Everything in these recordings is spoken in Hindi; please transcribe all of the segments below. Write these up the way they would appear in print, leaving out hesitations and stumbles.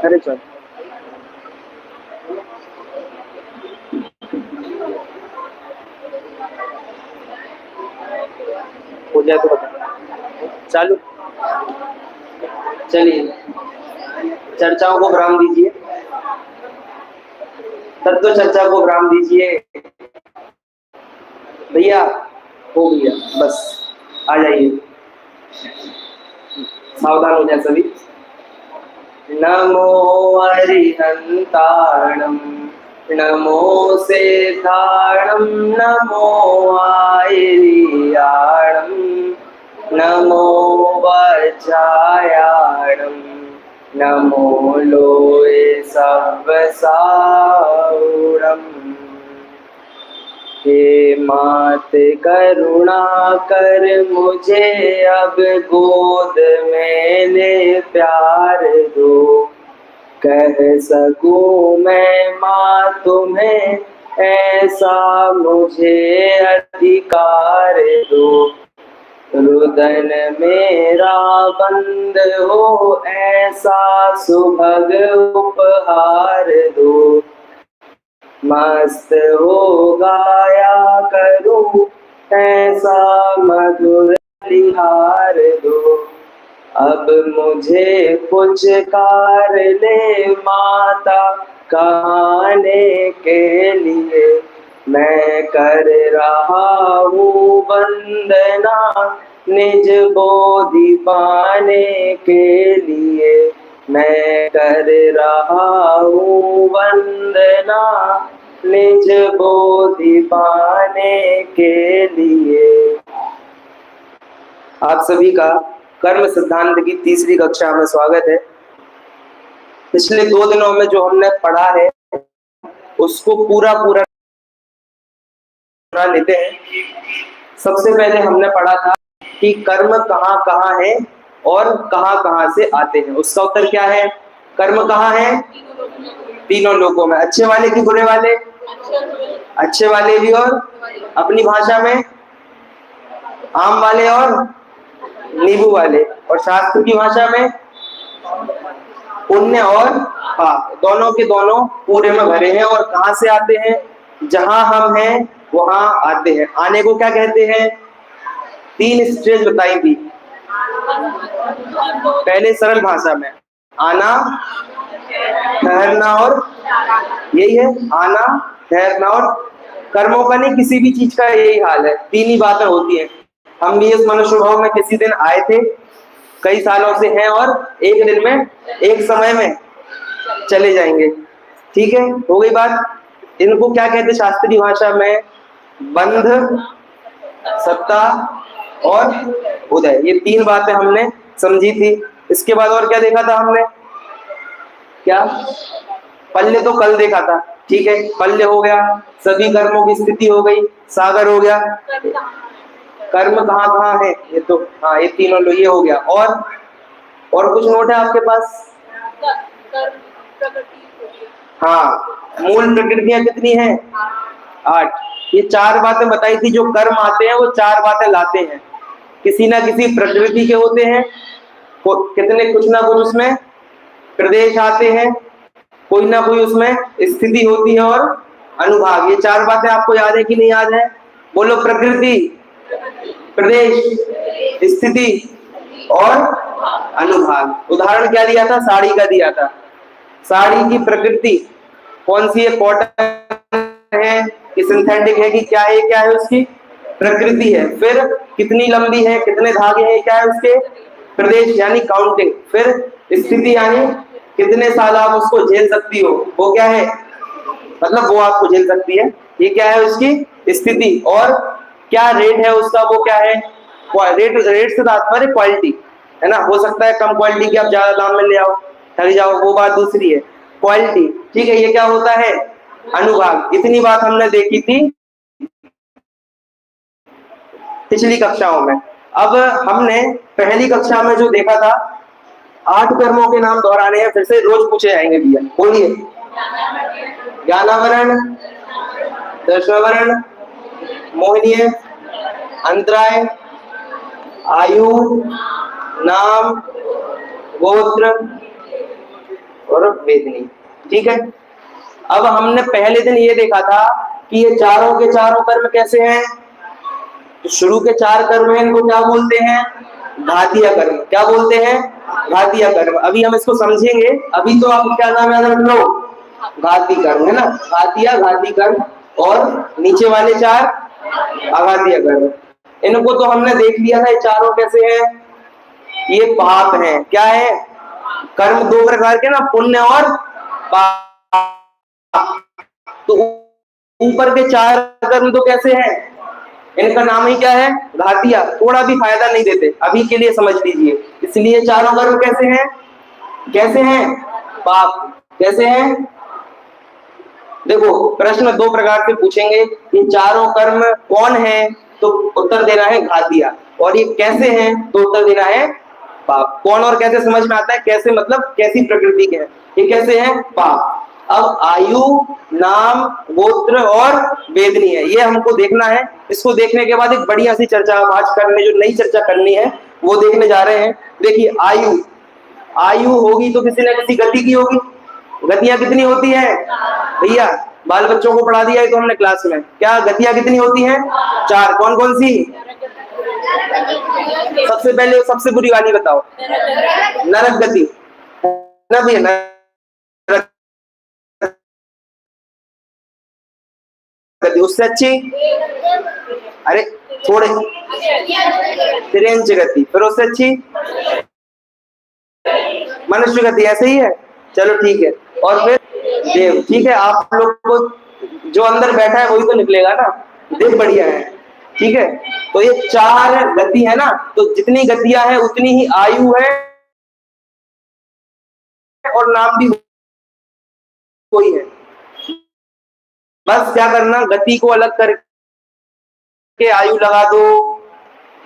अरे चल हो जाए तो बता। चालू। चलिए, चर्चाओं को विराम दीजिए। तत्व चर्चा को विराम दीजिए भैया। हो गया बस, आ जाइए, सावधान हो जाए सभी। नमो अरिहंताणं नमो सेताणं नमो आयर्याणं नमो वज्रायाणं नमो लोये सव्वसाऊणम्। हे मात करुणा कर मुझे अब गोद में ले प्यार दो, कह सकूं मैं माँ तुम्हें ऐसा मुझे अधिकार दो। रुदन मेरा बंद हो ऐसा सुभग उपहार दो, मस्त हो गाया करूं ऐसा मधुर लिहार दो। अब मुझे पुचकार ले माता कहने के लिए, मैं कर रहा हूँ वंदना निज बोधि पाने के लिए, मैं कर रहा हूँ वंदना निज बोधि पाने के लिए। आप सभी का कर्म सिद्धांत की तीसरी कक्षा में स्वागत है। पिछले 2 दिनों में जो हमने पढ़ा है उसको पूरा लेते हैं। सबसे पहले हमने पढ़ा था कि कर्म कहाँ कहाँ है और कहाँ कहाँ से आते हैं। उसका उत्तर क्या है? कर्म कहाँ है? तीनों लोकों में। अच्छे वाले की बुरे वाले? अच्छे वाले भी, और अपनी भाषा में आम वाले और नींबू वाले, और शास्त्र की भाषा में पुण्य और पाप, दोनों के दोनों पूरे में भरे हैं। और कहां से आते हैं? जहां हम हैं वहां आते हैं। आने को क्या कहते हैं? 3 स्टेज बताई थी। पहले सरल भाषा में आना, ठहरना और, यही है आना, ठहरना और। कर्मों का नहीं, किसी भी चीज का यही हाल है, 3 ही बातें होती हैं। हम भी इस मनुष्य भाव में किसी दिन आए थे, कई सालों से हैं, और एक दिन में, एक समय में चले जाएंगे। ठीक है, हो गई बात। इनको क्या कहते शास्त्रीय भाषा में? बंध, सत्ता और उदय। ये 3 बातें हमने समझी थी। इसके बाद और क्या देखा था हमने? क्या? पल्ले तो कल देखा था। ठीक है, पल्ले हो गया, सभी कर्मों की स्थिति हो गई, सागर हो गया, कर्म कहाँ कहाँ है ये तो, हाँ ये तीनों लो, ये हो गया। और कुछ नोट है आपके पास? हाँ, मूल प्रकृतियां कितनी हैं? 8। ये 4 बातें बताई थी। जो कर्म आते हैं वो 4 बातें लाते हैं, किसी ना किसी प्रकृति के होते हैं, कितने कुछ ना कुछ उसमें प्रदेश आते हैं, कोई ना कोई उसमें स्थिति होती है, और अनुभाग। ये 4 बातें आपको याद है कि नहीं याद है? बोलो। प्रकृति, प्रदेश, स्थिति और अनुभाग। उदाहरण क्या दिया था? साड़ी का दिया था। साड़ी की प्रकृति कौन सी है? कॉटन है कि सिंथेटिक है कि क्या है? क्या है उसकी प्रकृति है। फिर कितनी लंबी है, कितने धागे हैं, क्या है उसके? प्रदेश यानी काउंटिंग। फिर स्थिति यानी कितने साल आप उसको झेल सकती हो, वो क्या है? मतलब वो आपको झेल सकती है, ये क्या है उसकी स्थिति। और क्या रेट है उसका, वो क्या है? रेट से तात्पर्य क्वालिटी है ना। हो सकता है कम क्वालिटी की आप ज्यादा दाम में ले आओ, ठग जाओ, वो बात दूसरी है, क्वालिटी। ठीक है, ये क्या होता है? अनुभाग। इतनी बात हमने देखी थी पिछली कक्षाओं में। अब हमने पहली कक्षा में जो देखा था, 8 कर्मों के नाम दोहराने हैं, फिर से रोज पूछे जाएंगे भैया। बोलिए। ज्ञानावरण, दर्शनावरण, मोहनीय, अंतराय, आयु, नाम, गोत्र, और वेदनी। ठीक है, अब हमने पहले दिन ये देखा था कि ये चारों के चारों कर्म कैसे हैं। तो शुरू के 4 कर्म हैं, इनको क्या बोलते हैं? घातीय कर्म। क्या बोलते हैं? घातीय कर्म। अभी हम इसको समझेंगे। अभी तो आप क्या नाम याद रख लो? घाती कर्म, है ना। घाती कर्म। और नीचे वाले 4 अघातीय कर्म। इनको तो हमने देख लिया था, ये चारों कैसे हैं? ये पाप है। क्या है? कर्म 2 प्रकार के ना, पुण्य और पाप। तो ऊपर के 4 कर्म तो कैसे हैं? इनका नाम ही क्या है? घातिया। थोड़ा भी फायदा नहीं देते, अभी के लिए समझ लीजिए। इसलिए चारों कर्म कैसे हैं? कैसे हैं? पाप। कैसे हैं? देखो, प्रश्न 2 प्रकार से पूछेंगे। ये चारों कर्म कौन है? तो उत्तर देना है घातिया। और ये कैसे हैं? तो उत्तर देना है पाप। कौन और कैसे समझ में आता है? कैसे मतलब कैसी प्रकृति के हैं? ये कैसे हैं? पाप। अब आयु, नाम, गोत्र और वेदनी है, ये हमको देखना है। इसको देखने के बाद एक बढ़िया सी चर्चा हम आज करने, जो नई चर्चा करनी है वो देखने जा रहे हैं। देखिए, आयु, आयु होगी तो किसी न किसी गति की होगी। गतियां कितनी होती है भैया? बाल बच्चों को पढ़ा दिया है तो हमने क्लास में। क्या गतियां कितनी होती हैं? 4। कौन कौन सी? सबसे पहले सबसे बुरी वाली बताओ। नरक गति ना भैया, नरक गति। उससे अच्छी? अरे थोड़े, तिरंज गति। फिर उससे अच्छी मनुष्य गति। ऐसे ही है, चलो ठीक है। और फिर देव। ठीक है, आप लोग को जो अंदर बैठा है वही तो निकलेगा ना। देव बढ़िया है। ठीक है, तो ये 4 गति है ना। तो जितनी गतियां हैं उतनी ही आयु है और नाम भी कोई है। बस क्या करना, गति को अलग करके आयु लगा दो।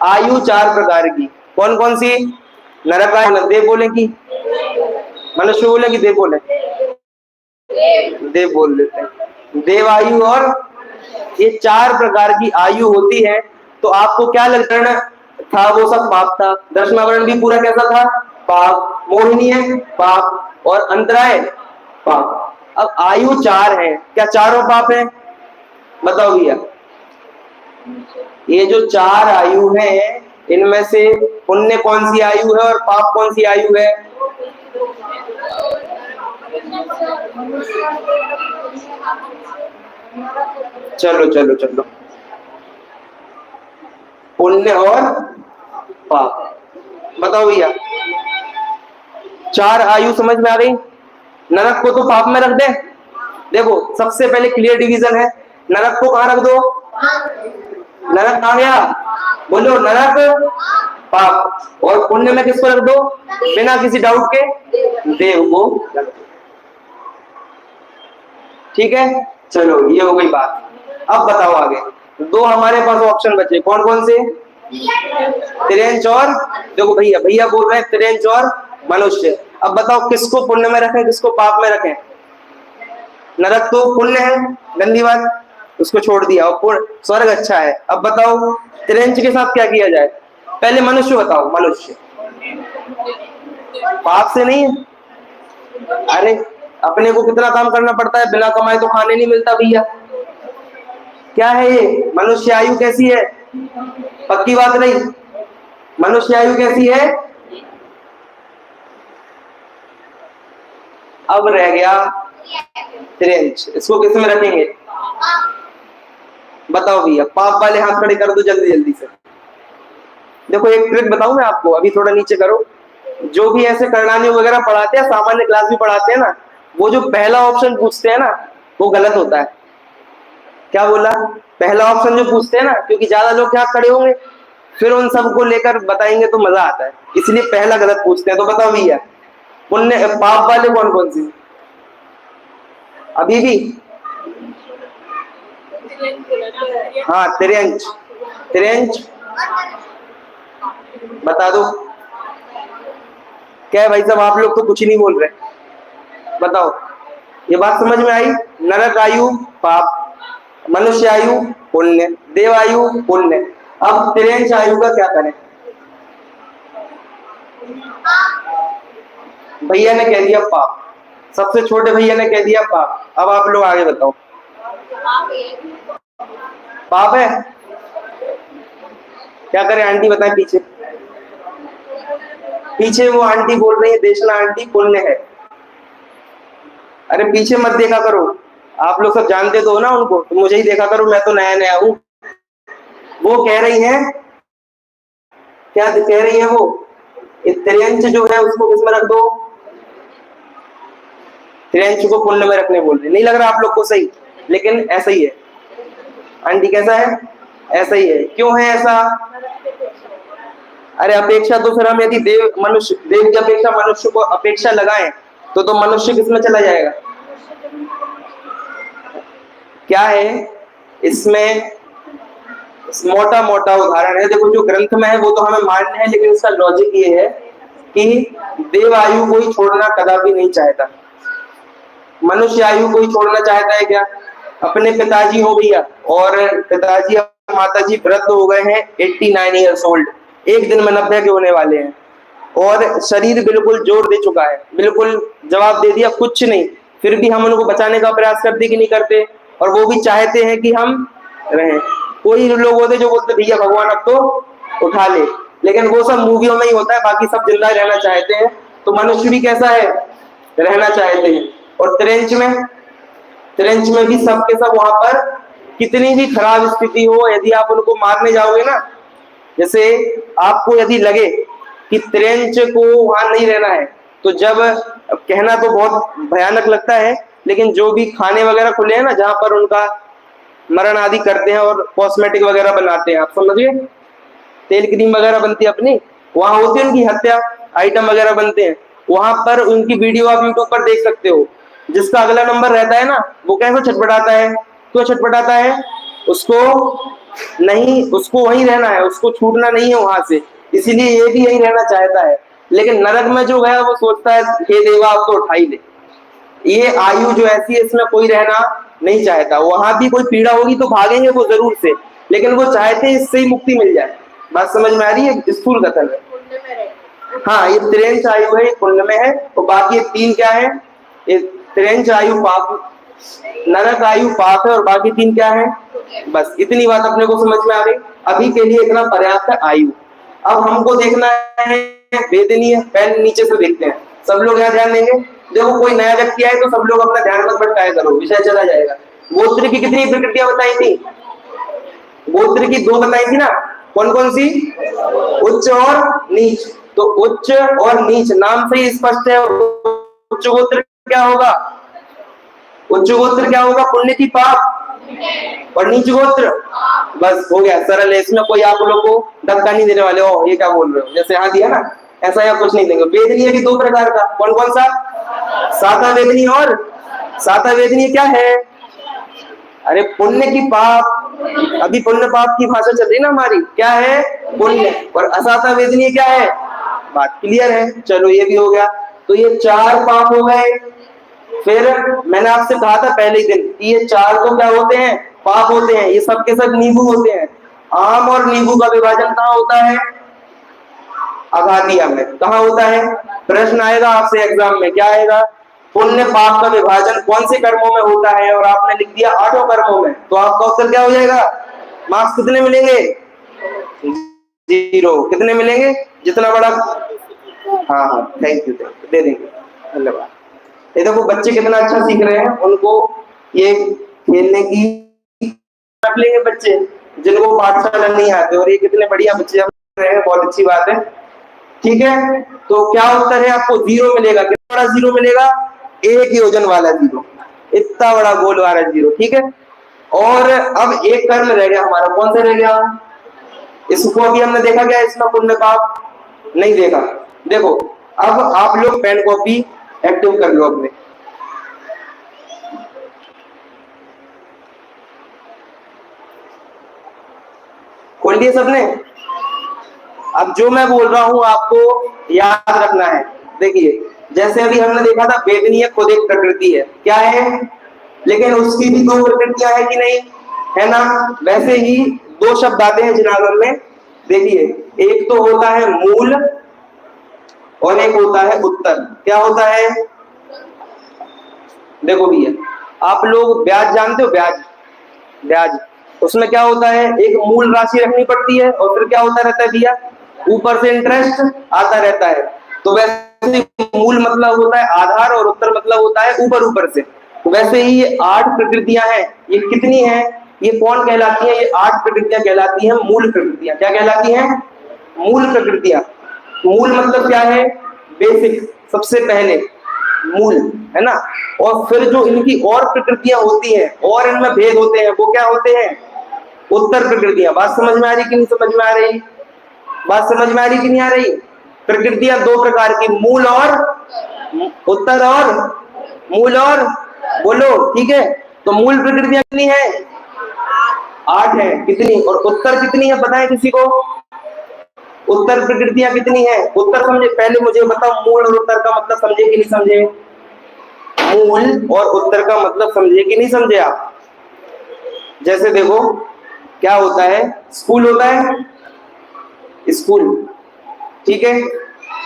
आयु 4 प्रकार की। कौन कौन सी? नरक आयु। देव बोले कि मनुष्य बोले कि देव बोले? देव बोल देते हैं। देव आयु। और ये 4 प्रकार की आयु होती है। तो आपको क्या लगता था? वो सब पाप था। दर्शनावरण भी पूरा कैसा था? पाप। मोहिनी है पाप। और अंतराय पाप। अब आयु 4 है, क्या चारों पाप है? बताओ भैया। ये जो 4 आयु है, इनमें से पुण्य कौन सी आयु है और पाप कौन सी आयु है? चलो चलो चलो, पुण्य और पाप। बताओ भैया, 4 आयु समझ में आ गई? नरक को तो पाप में रख दे। देखो, सबसे पहले क्लियर डिवीजन है। नरक को कहां रख दो? नरक कहां गया? बोलो, नरक पाप। और पुण्य में किसको रख दो? बिना किसी डाउट के देव को रख दो। ठीक है, चलो ये हो गई बात। अब बताओ आगे। 2 हमारे पास ऑप्शन बचे। कौन कौन से? तिरंज और, देखो भैया, भैया बोल रहे हैं तिरंज और मनुष्य। अब बताओ किसको पुण्य में रखें, किसको पाप में रखें? नरक तो पुण्य है, गंदी बात, उसको छोड़ दिया। और स्वर्ग अच्छा है। अब बताओ तिरंज के साथ क्या किया जाए? पहले मनुष्य बताओ। मनुष्य पाप से नहीं है। अरे अपने को कितना काम करना पड़ता है, बिना कमाए तो खाने नहीं मिलता भैया। क्या है ये? मनुष्य आयु कैसी है? पक्की बात नहीं, मनुष्य आयु कैसी है? अब रह गया तिरंज, इसको किस में रखेंगे? बताओ भैया, पाप वाले हाथ खड़े कर दो जल्दी जल्दी से। देखो एक ट्रिक बताऊं मैं आपको, अभी थोड़ा नीचे करो। जो भी ऐसे करणानी वगैरह पढ़ाते हैं, सामान्य क्लास भी पढ़ाते हैं ना, वो जो पहला ऑप्शन पूछते हैं ना, वो गलत होता है। क्या बोला? पहला ऑप्शन जो पूछते हैं ना, क्योंकि ज्यादा लोग यहाँ खड़े होंगे, फिर उन सबको लेकर बताएंगे तो मजा आता है, इसलिए पहला गलत पूछते हैं। तो बताओ भैया, पुण्य पाप वाले कौन कौन सी? अभी भी हाँ, तिरंज। तिरंज बता दो। क्या है भाई साहब, आप लोग तो कुछ ही नहीं बोल रहे। बताओ, ये बात समझ में आई? नरक आयु पाप, मनुष्य आयु पुण्य, देव आयु पुण्य। अब तिरंज आयु का क्या करें? भैया ने कह दिया पाप। सबसे छोटे भैया ने कह दिया पाप। अब आप लोग आगे बताओ। पाप है? क्या करें आंटी बताएं? पीछे पीछे वो आंटी बोल रही है, देशना आंटी, पुण्य है। अरे पीछे मत देखा करो, आप लोग सब जानते तो हो ना उनको, तो मुझे ही देखा करो, मैं तो नया नया हूं। वो कह रही है, क्या कह रही है वो, त्रियंच जो है उसको किसमें रख दो? त्रियंच को पुण्य में रखने बोल रही। नहीं लग रहा आप लोग को सही, लेकिन ऐसा ही है आंटी। कैसा है? ऐसा ही है। क्यों है ऐसा? अरे अपेक्षा तो फिर हम यदि देव की अपेक्षा मनुष्य को अपेक्षा लगाएं तो मनुष्य किसमें चला जाएगा? क्या है इसमें? मोटा मोटा उदाहरण है, देखो जो ग्रंथ में है वो तो हमें मान्य है, लेकिन इसका लॉजिक ये है कि देव आयु कोई छोड़ना कदापि नहीं चाहता। मनुष्य आयु कोई छोड़ना चाहता है क्या? अपने पिताजी हो भैया, और पिताजी और माताजी वृद्ध हो गए हैं, 89 ईयर्स ओल्ड, एक दिन में 90 के होने वाले हैं, और शरीर बिल्कुल जोर दे चुका है, बिल्कुल जवाब दे दिया कुछ नहीं, फिर भी हम उनको बचाने का प्रयास करते कि नहीं करते? और वो भी चाहते हैं कि हम रहें। कोई लोग होते जो बोलते भैया भगवान अब तो उठा ले, लेकिन वो सब मूवियों में ही होता है, बाकी सब जिंदा रहना चाहते हैं। तो मनुष्य भी कैसा है? रहना चाहते हैं। और त्रेंच में भी सब के सब वहां पर कितनी भी खराब स्थिति हो, यदि आप उनको मारने जाओगे ना, जैसे आपको यदि लगे कि त्रेंच को वहां नहीं रहना है, तो जब कहना तो बहुत भयानक लगता है, लेकिन जो भी खाने वगैरह खुले हैं ना जहां पर उनका मरण आदि करते हैं और कॉस्मेटिक वगैरह बनाते हैं, आप समझिए, तेल क्रीम वगैरह बनती है अपनी, वहां होती है उनकी हत्या आइटम वगैरह बनते हैं, वहां पर उनकी वीडियो आप यूट्यूब पर देख सकते हो। जिसका अगला नंबर रहता है ना, वो कैसे छटपटाता है? क्यों छटपटाता है? उसको वहीं रहना है, उसको छूटना नहीं है वहां से, इसीलिए ये भी यही रहना चाहता है। लेकिन नरक में जो गया वो सोचता है हे देवा आप तो उठा ही ले। ये आयु जो ऐसी है इसमें कोई रहना नहीं चाहता। वहां भी कोई पीड़ा होगी तो भागेंगे वो जरूर से, लेकिन वो चाहते हैं इससे ही मुक्ति मिल जाए। बात समझ में आ रही है? स्थूल कथन है। हाँ, ये त्रेंच आयु है, पुण्य में है, और बाकी 3 क्या है? त्रेंच आयु पाप, नरक आयु पाप है, और बाकी 3 क्या है? बस इतनी बात अपने को समझ में आ गई। अभी के लिए इतना पर्याप्त है आयु। अब हमको देखना है वेदनीय। पहले नीचे से देखते हैं, सब लोग यहाँ ध्यान देंगे। देखो कोई नया व्यक्ति आए तो सब लोग अपना ध्यान मत भटकाया करो, विषय चला जाएगा। गोत्र की कितनी प्रकृतियां बताई थी? गोत्र की 2 बताई थी ना, कौन कौन सी? उच्च और नीच। तो उच्च और नीच नाम से ही स्पष्ट है। उच्च गोत्र क्या होगा? उच्च गोत्र क्या होगा? पुण्य की पाप। और नीच गोत्र बस हो गया, सरल है। इसमें कोई आप लोग को धक्का नहीं देने वाले हो ये क्या बोल रहे हो, जैसे यहाँ दिया ना ऐसा या कुछ नहीं देंगे। वेदनीय भी 2 प्रकार का, कौन कौन सा? साता वेदनीय और साता वेदनीय क्या है? अरे पुण्य की पाप। अभी पुण्य पाप की भाषा चल रही ना हमारी, क्या है? पुण्य। और असाता वेदनीय क्या है? बात क्लियर है। चलो ये भी हो गया। तो ये 4 पाप हो गए। फिर मैंने आपसे कहा था पहले ही दिन, ये 4 तो क्या होते हैं? पाप होते हैं। ये सब के सब नींबू होते हैं। आम और नींबू का विभाजन कहाँ होता है? अघातिया में। कहाँ होता है? प्रश्न आएगा आपसे एग्जाम में, क्या आएगा? पुण्य पाप का विभाजन कौन से कर्मों में होता है? और आपने लिख दिया 8 कर्मों में, तो आपका उत्तर क्या हो जाएगा? मार्क्स कितने मिलेंगे? 0। कितने मिलेंगे? जितना बड़ा। हाँ, थैंक यू, दे देंगे, धन्यवाद। ये देखो बच्चे कितना अच्छा सीख रहे हैं, उनको ये खेलने की रख लेंगे बच्चे जिनको पाठशाला नहीं आते, और ये कितने बढ़िया बच्चे रहे हैं, बहुत अच्छी बात है। ठीक है, तो क्या उत्तर है? आपको 0 मिलेगा। कितना बड़ा 0 मिलेगा? 1 योजन वाला 0, इतना बड़ा गोल वाला 0। ठीक है, और अब एक कर्म रह गया हमारा, कौन सा रह गया? इसको अभी हमने देखा क्या? इसमें पुण्य पाप नहीं देखा। देखो अब आप लोग पेन कॉपी एक्टिव कर लो अपने। खोल दिए सबने? अब जो मैं बोल रहा हूं आपको याद रखना है। देखिए जैसे अभी हमने देखा था वेदनीय खुद एक प्रकृति है, क्या है? लेकिन उसकी भी 2 प्रकृतियां है कि नहीं? है ना? वैसे ही 2 शब्द आते हैं जिनागम में। देखिए एक तो होता है मूल और एक होता है उत्तर। क्या होता है? देखो भैया, आप लोग ब्याज जानते हो? ब्याज, ब्याज उसमें क्या होता है, एक मूल राशि रखनी पड़ती है और फिर क्या होता रहता है भैया, ऊपर से इंटरेस्ट आता रहता है। तो वैसे ही मूल मतलब होता है आधार और उत्तर मतलब होता है ऊपर ऊपर से। तो वैसे ही ये 8 प्रकृतियां हैं, ये कितनी है, ये कौन कहलाती है, ये 8 प्रकृतियां कहलाती हैं मूल प्रकृतियां। क्या कहलाती हैं? मूल प्रकृतियां। मूल मतलब क्या है? बेसिक, सबसे पहले मूल, है ना। और फिर जो इनकी और प्रकृतियां होती हैं और इनमें भेद होते हैं, वो क्या होते हैं? उत्तर प्रकृतियां। बात समझ में आ रही कि नहीं समझ में आ रही? बात समझ में आ रही कि नहीं आ रही? प्रकृतियां 2 प्रकार की, मूल और उत्तर, और मूल और, बोलो ठीक है। तो मूल प्रकृतियां कितनी है? 8 है। कितनी? और उत्तर कितनी है, पता है किसी को? उत्तर प्रकृतियां कितनी है? उत्तर समझे, पहले मुझे बताओ, मूल और उत्तर का मतलब समझे कि नहीं समझे? मूल और उत्तर का मतलब समझे कि नहीं समझे आप? जैसे देखो, क्या होता है, स्कूल होता है, स्कूल, ठीक है।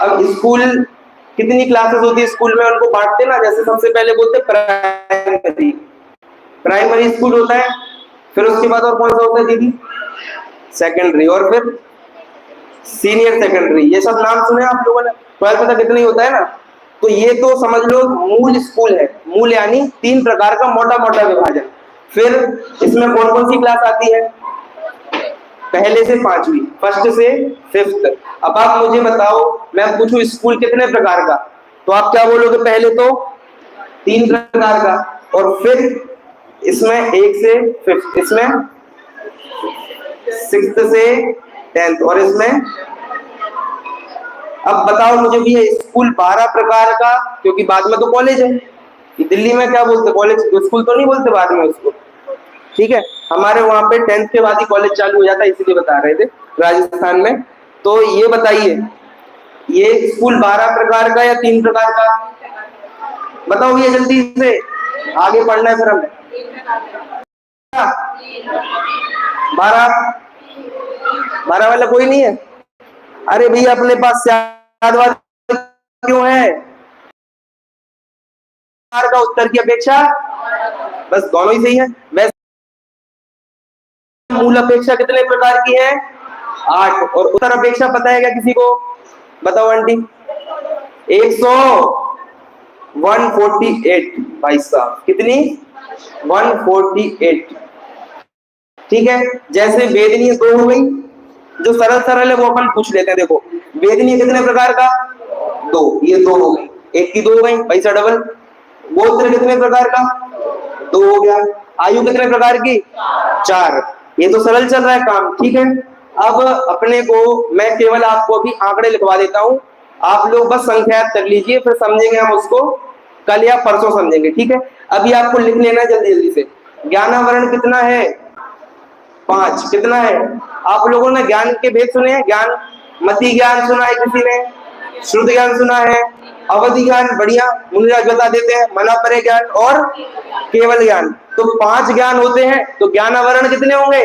अब स्कूल कितनी क्लासेस होती है स्कूल में, उनको बांटते ना, जैसे सबसे पहले बोलते प्राइमरी, प्राइमरी स्कूल होता है। फिर उसके बाद और कौन सा होता है दीदी? सेकेंडरी, और फिर सीनियर सेकेंडरी। ये सब नाम सुने आप लोगों ने? 12th तक इतना ही होता है ना। तो ये तो समझ लो मूल स्कूल है। मूल यानी 3 प्रकार का मोटा मोटा विभाजन। फिर इसमें कौन कौन सी क्लास आती है? पहले से 5वीं, फर्स्ट से 5th। अब आप मुझे बताओ, मैं पूछूं स्कूल कितने प्रकार का, तो आप क्या बोलोगे? पहले तो 3 प्रकार का, और फिर इसमें 1 से 5th, इसमें 6th से 10th, और इसमें, अब बताओ मुझे भी, ये स्कूल 12 प्रकार का, क्योंकि बाद में तो कॉलेज है। दिल्ली में क्या बोलते? कॉलेज, स्कूल तो नहीं बोलते बाद में उसको, ठीक है। हमारे वहां पे 10th के बाद ही कॉलेज चालू हो जाता है, इसीलिए बता रहे थे, राजस्थान में। तो ये बताइए, ये स्कूल 12 प्रकार का या 3 प्रकार का? बताओ ये जल्दी से, आगे पढ़ना है फिर हमें। 12 वाला कोई नहीं है? अरे भैया अपने पास यादवाद क्यों है? का उत्तर की अपेक्षा, बस दोनों ही सही है। वैसे मूल अपेक्षा कितने प्रकार की है? 8, और उत्तर अपेक्षा पता है क्या किसी को? बताओ आंटी। 148 भाई साहब, कितनी? 148, ठीक है। जैसे वेदनीय 2 हो गई, जो सरल सरल है वो अपन पूछ लेते हैं। देखो, वेदनीय कितने प्रकार का? 2, ये 2 हो गई, 1 की 2 हो गई, पैसा डबल। गोत्र कितने प्रकार का? 2 हो गया। आयु कितने प्रकार की? 4। ये तो सरल चल रहा है काम, ठीक है। अब अपने को, मैं केवल आपको अभी आंकड़े लिखवा देता हूं, आप लोग बस संख्या कर लीजिए, फिर समझेंगे हम उसको कल या परसों समझेंगे, ठीक है। अभी आपको लिख लेना जल्दी जल्दी से। ज्ञानावरण कितना है? 5। कितना है? आप लोगों ने ज्ञान के भेद सुने हैं? ज्ञान, मति ज्ञान सुना है किसी ने? श्रुत ज्ञान सुना है? अवधि ज्ञान, बढ़िया, मुनिराज बता देते हैं, मनापरे ज्ञान और केवल ज्ञान। तो 5 ज्ञान होते हैं, तो ज्ञानावरण कितने होंगे?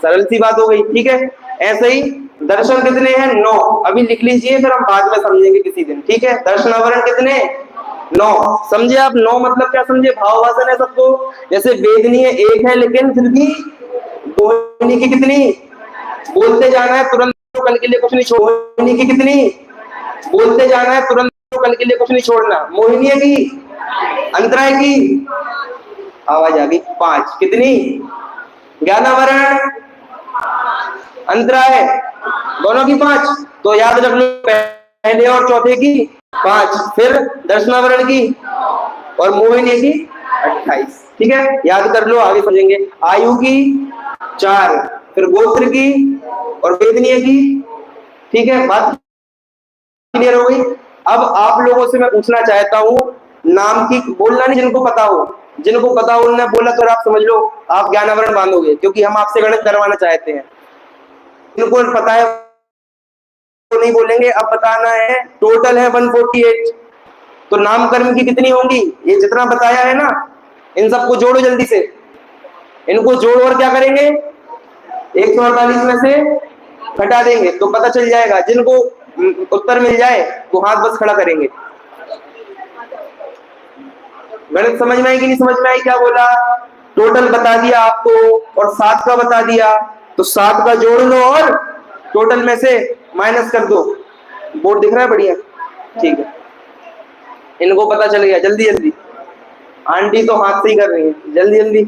सरल सी बात हो गई, ठीक है। ऐसे ही दर्शन कितने हैं? 9। अभी लिख लीजिए, फिर हम बाद में समझेंगे किसी दिन, ठीक है। दर्शनावरण कितने? 9। समझे आप? 9 मतलब क्या समझे? भाववासन है सबको। जैसे वेदनीय 1 है, लेकिन फिर भी मोहिनी की कितनी? बोलते जाना है तुरंत, कल के लिए कुछ नहीं छोड़ना। मोहिनी की कितनी? बोलते जाना है तुरंत, कल के लिए कुछ नहीं छोड़ना। मोहिनी की, अंतराय की, आवाज आ गई, 5। कितनी? ज्ञानावरण, अंतराय, दोनों की 5। तो याद रख लो, पहले और चौथे की 5, फिर दर्शनावरण की और मोहिनी की 28, ठीक है। याद कर लो, आगे समझेंगे। आयु की 4, फिर गोत्र की और वेदनीय की, ठीक है। बात क्लियर हो गई? अब आप लोगों से मैं पूछना चाहता हूं, नाम की बोलना नहीं, जिनको पता हो, जिनको पता हो उन्होंने बोला तो आप समझ लो आप ज्ञानावरण बांधोगे, क्योंकि हम आपसे गणित करवाना चाहते हैं। जिनको पता है तो नहीं बोलेंगे। अब बताना है, टोटल है 148, तो नाम कर्म की कितनी होंगी? ये जितना बताया है ना, इन सबको जोड़ो जल्दी से, इनको जोड़ो और क्या करेंगे? 148 में से घटा देंगे तो पता चल जाएगा। जिनको उत्तर मिल जाए वो हाथ बस खड़ा करेंगे। गणित समझ में आई कि नहीं समझ में आई? क्या बोला? टोटल बता दिया आपको और 7 का बता दिया, तो 7 का जोड़ लो और टोटल में से माइनस कर दो। बोर्ड दिख रहा है? बढ़िया, ठीक है। इनको पता चल गया? जल्दी जल्दी, आंटी तो हाथ से ही कर रही है, जल्दी जल्दी।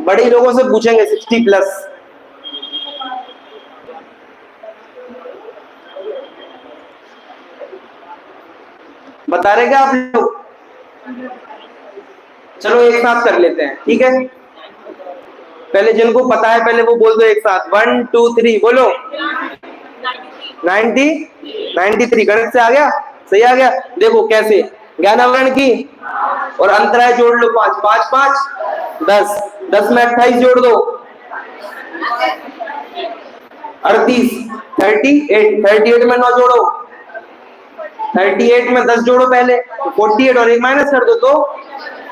बड़े लोगों से पूछेंगे 60+। बता रहे क्या आप लोग? चलो एक साथ कर लेते हैं, ठीक है। पहले जिनको पता है पहले वो बोल दो एक साथ, 1 2 3 बोलो। 93 गणित से आ गया? सही आ गया। देखो कैसे, ज्ञानावरण की और अंतराय जोड़ लो 5 5 5 10 10 में 28 जोड़ दो 38 38 में 9 जोड़ो 38 में 10 जोड़ो पहले 48 और एक माइनस कर दो तो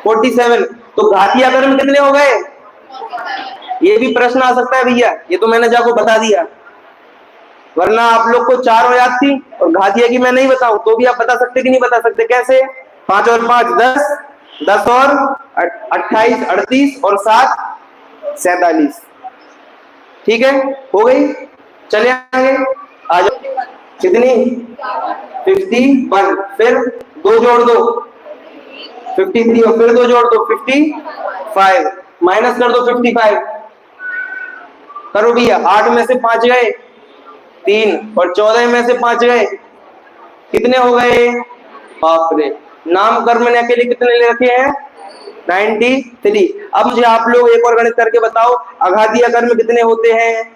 47। तो घातीय क्रम कितने हो गए? ये भी प्रश्न आ सकता है भैया, ये तो मैंने जाको बता दिया, वरना आप लोग को 4 याद थी और घातीय की मैं नहीं बताऊं तो भी आप बता सकते कि नहीं बता सकते? कैसे? 5 और 5 10 10 और 28 38 और 7 47। ठीक है, हो गई। चले आगे, आ जाओ। कितनी? 51। फिर 2 जोड़ दो 53 और फिर 2 जोड़ दो 55। माइनस कर दो 55। करो भैया, 8 में से 5 गए 3 और 14 में से 5 गए कितने हो गए? बाप रे, नाम कर्म ने अकेले कितने ले रखे हैं? 93। अब मुझे आप लोग एक और गणित करके बताओ, अघातीय कर्म कितने होते हैं?